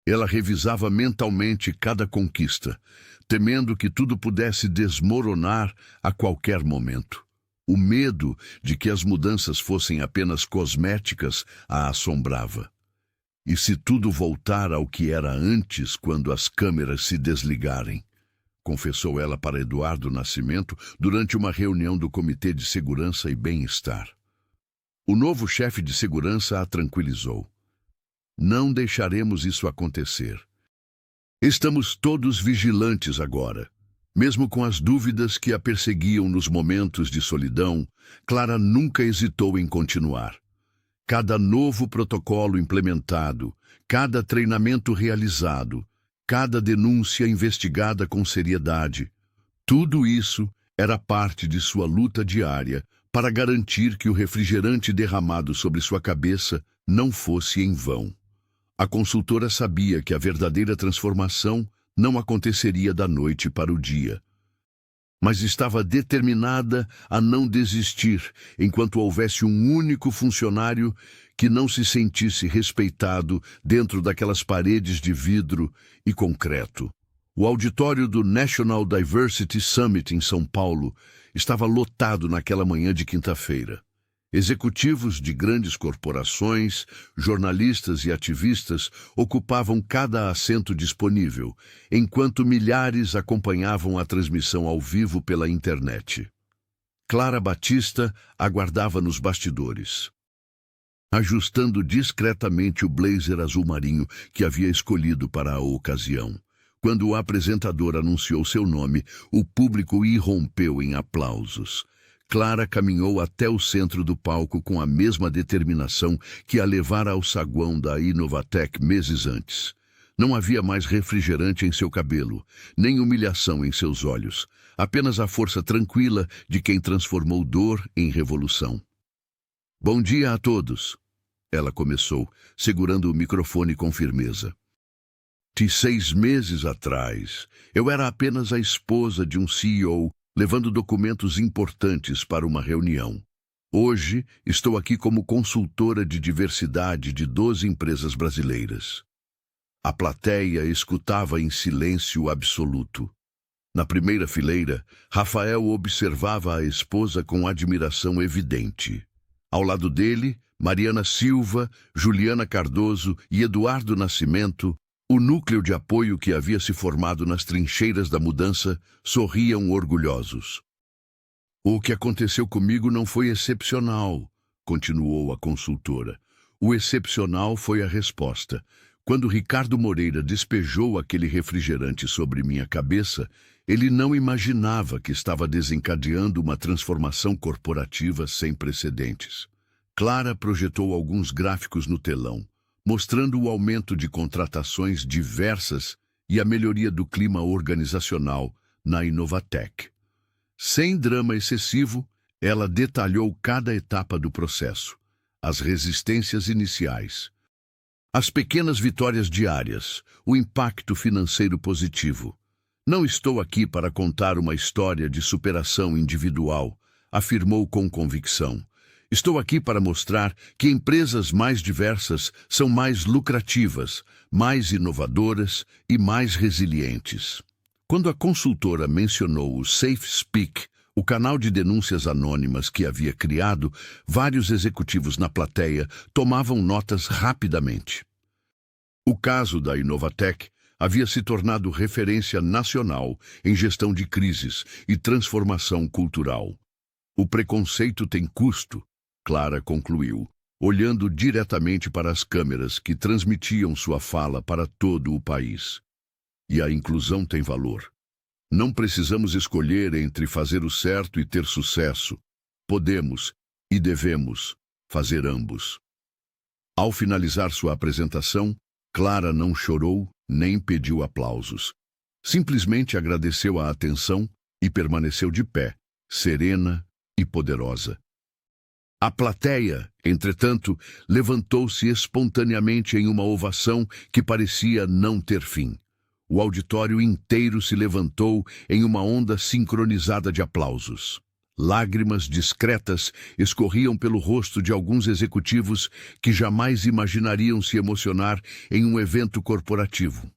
ela revisava mentalmente cada conquista, temendo que tudo pudesse desmoronar a qualquer momento. O medo de que as mudanças fossem apenas cosméticas a assombrava. E se tudo voltar ao que era antes quando as câmeras se desligarem? Confessou ela para Eduardo Nascimento durante uma reunião do Comitê de Segurança e Bem-Estar. O novo chefe de segurança a tranquilizou. Não deixaremos isso acontecer. Estamos todos vigilantes agora. Mesmo com as dúvidas que a perseguiam nos momentos de solidão, Clara nunca hesitou em continuar. Cada novo protocolo implementado, cada treinamento realizado, cada denúncia investigada com seriedade, tudo isso era parte de sua luta diária para garantir que o refrigerante derramado sobre sua cabeça não fosse em vão. A consultora sabia que a verdadeira transformação não aconteceria da noite para o dia. Mas estava determinada a não desistir enquanto houvesse um único funcionário que não se sentisse respeitado dentro daquelas paredes de vidro e concreto. O auditório do National Diversity Summit em São Paulo estava lotado naquela manhã de quinta-feira. Executivos de grandes corporações, jornalistas e ativistas ocupavam cada assento disponível, enquanto milhares acompanhavam a transmissão ao vivo pela internet. Clara Batista aguardava nos bastidores, ajustando discretamente o blazer azul marinho que havia escolhido para a ocasião. Quando o apresentador anunciou seu nome, o público irrompeu em aplausos. Clara caminhou até o centro do palco com a mesma determinação que a levara ao saguão da Inovatec meses antes. Não havia mais refrigerante em seu cabelo, nem humilhação em seus olhos, apenas a força tranquila de quem transformou dor em revolução. Bom dia a todos, ela começou, segurando o microfone com firmeza. De 6 meses atrás, eu era apenas a esposa de um CEO levando documentos importantes para uma reunião. Hoje, estou aqui como consultora de diversidade de 12 empresas brasileiras. A plateia escutava em silêncio absoluto. Na primeira fileira, Rafael observava a esposa com admiração evidente. Ao lado dele, Mariana Silva, Juliana Cardoso e Eduardo Nascimento, o núcleo de apoio que havia se formado nas trincheiras da mudança, sorriam orgulhosos. O que aconteceu comigo não foi excepcional, continuou a consultora. O excepcional foi a resposta. Quando Ricardo Moreira despejou aquele refrigerante sobre minha cabeça, ele não imaginava que estava desencadeando uma transformação corporativa sem precedentes. Clara projetou alguns gráficos no telão, mostrando o aumento de contratações diversas e a melhoria do clima organizacional na Inovatec. Sem drama excessivo, ela detalhou cada etapa do processo, as resistências iniciais, as pequenas vitórias diárias, o impacto financeiro positivo. Não estou aqui para contar uma história de superação individual, afirmou com convicção. Estou aqui para mostrar que empresas mais diversas são mais lucrativas, mais inovadoras e mais resilientes. Quando a consultora mencionou o Safe Speak, o canal de denúncias anônimas que havia criado, vários executivos na plateia tomavam notas rapidamente. O caso da Inovatec havia se tornado referência nacional em gestão de crises e transformação cultural. O preconceito tem custo, Clara concluiu, olhando diretamente para as câmeras que transmitiam sua fala para todo o país. E a inclusão tem valor. Não precisamos escolher entre fazer o certo e ter sucesso. Podemos e devemos fazer ambos. Ao finalizar sua apresentação, Clara não chorou nem pediu aplausos. Simplesmente agradeceu a atenção e permaneceu de pé, serena e poderosa. A plateia, entretanto, levantou-se espontaneamente em uma ovação que parecia não ter fim. O auditório inteiro se levantou em uma onda sincronizada de aplausos. Lágrimas discretas escorriam pelo rosto de alguns executivos que jamais imaginariam se emocionar em um evento corporativo.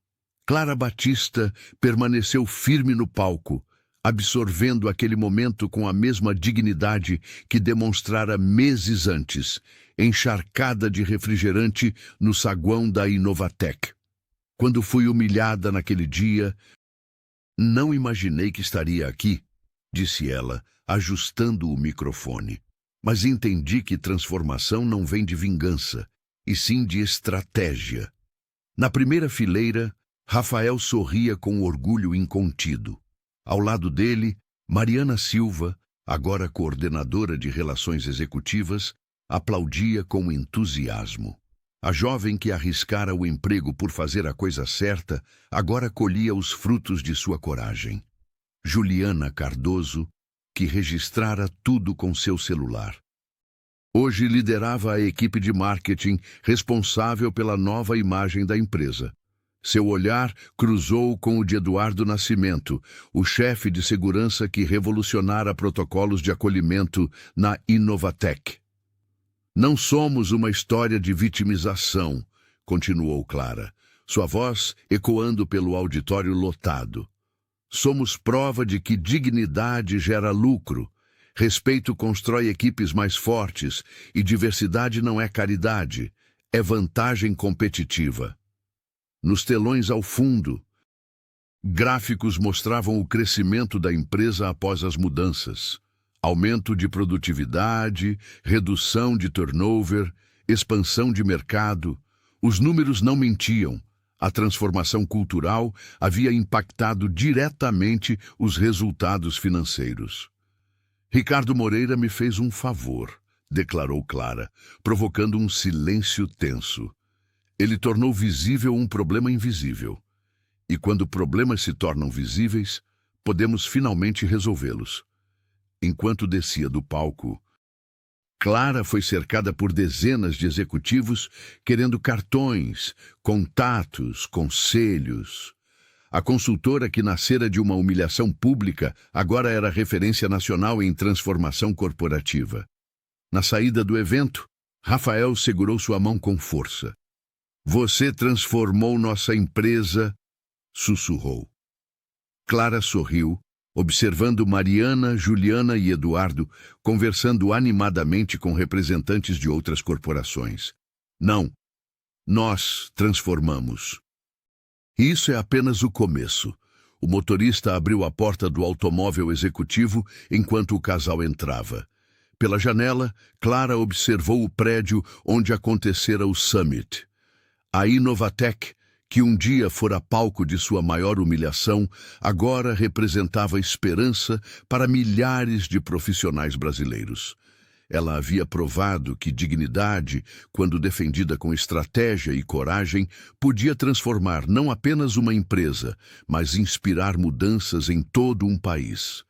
Clara Batista permaneceu firme no palco, absorvendo aquele momento com a mesma dignidade que demonstrara meses antes, encharcada de refrigerante no saguão da Inovatec. Quando fui humilhada naquele dia, não imaginei que estaria aqui, disse ela, ajustando o microfone. Mas entendi que transformação não vem de vingança, e sim de estratégia. Na primeira fileira, Rafael sorria com orgulho incontido. Ao lado dele, Mariana Silva, agora coordenadora de relações executivas, aplaudia com entusiasmo. A jovem que arriscara o emprego por fazer a coisa certa, agora colhia os frutos de sua coragem. Juliana Cardoso, que registrara tudo com seu celular. Hoje liderava a equipe de marketing responsável pela nova imagem da empresa. Seu olhar cruzou com o de Eduardo Nascimento, o chefe de segurança que revolucionara protocolos de acolhimento na Inovatec. Não somos uma história de vitimização, continuou Clara, sua voz ecoando pelo auditório lotado. Somos prova de que dignidade gera lucro, respeito constrói equipes mais fortes e diversidade não é caridade, é vantagem competitiva. Nos telões ao fundo, gráficos mostravam o crescimento da empresa após as mudanças. Aumento de produtividade, redução de turnover, expansão de mercado. Os números não mentiam. A transformação cultural havia impactado diretamente os resultados financeiros. Ricardo Moreira me fez um favor, declarou Clara, provocando um silêncio tenso. Ele tornou visível um problema invisível. E quando problemas se tornam visíveis, podemos finalmente resolvê-los. Enquanto descia do palco, Clara foi cercada por dezenas de executivos querendo cartões, contatos, conselhos. A consultora que nascera de uma humilhação pública agora era referência nacional em transformação corporativa. Na saída do evento, Rafael segurou sua mão com força. Você transformou nossa empresa, sussurrou. Clara sorriu, observando Mariana, Juliana e Eduardo conversando animadamente com representantes de outras corporações. Não, nós transformamos. Isso é apenas o começo. O motorista abriu a porta do automóvel executivo enquanto o casal entrava. Pela janela, Clara observou o prédio onde acontecera o Summit. A Inovatec, que um dia fora palco de sua maior humilhação, agora representava esperança para milhares de profissionais brasileiros. Ela havia provado que dignidade, quando defendida com estratégia e coragem, podia transformar não apenas uma empresa, mas inspirar mudanças em todo um país.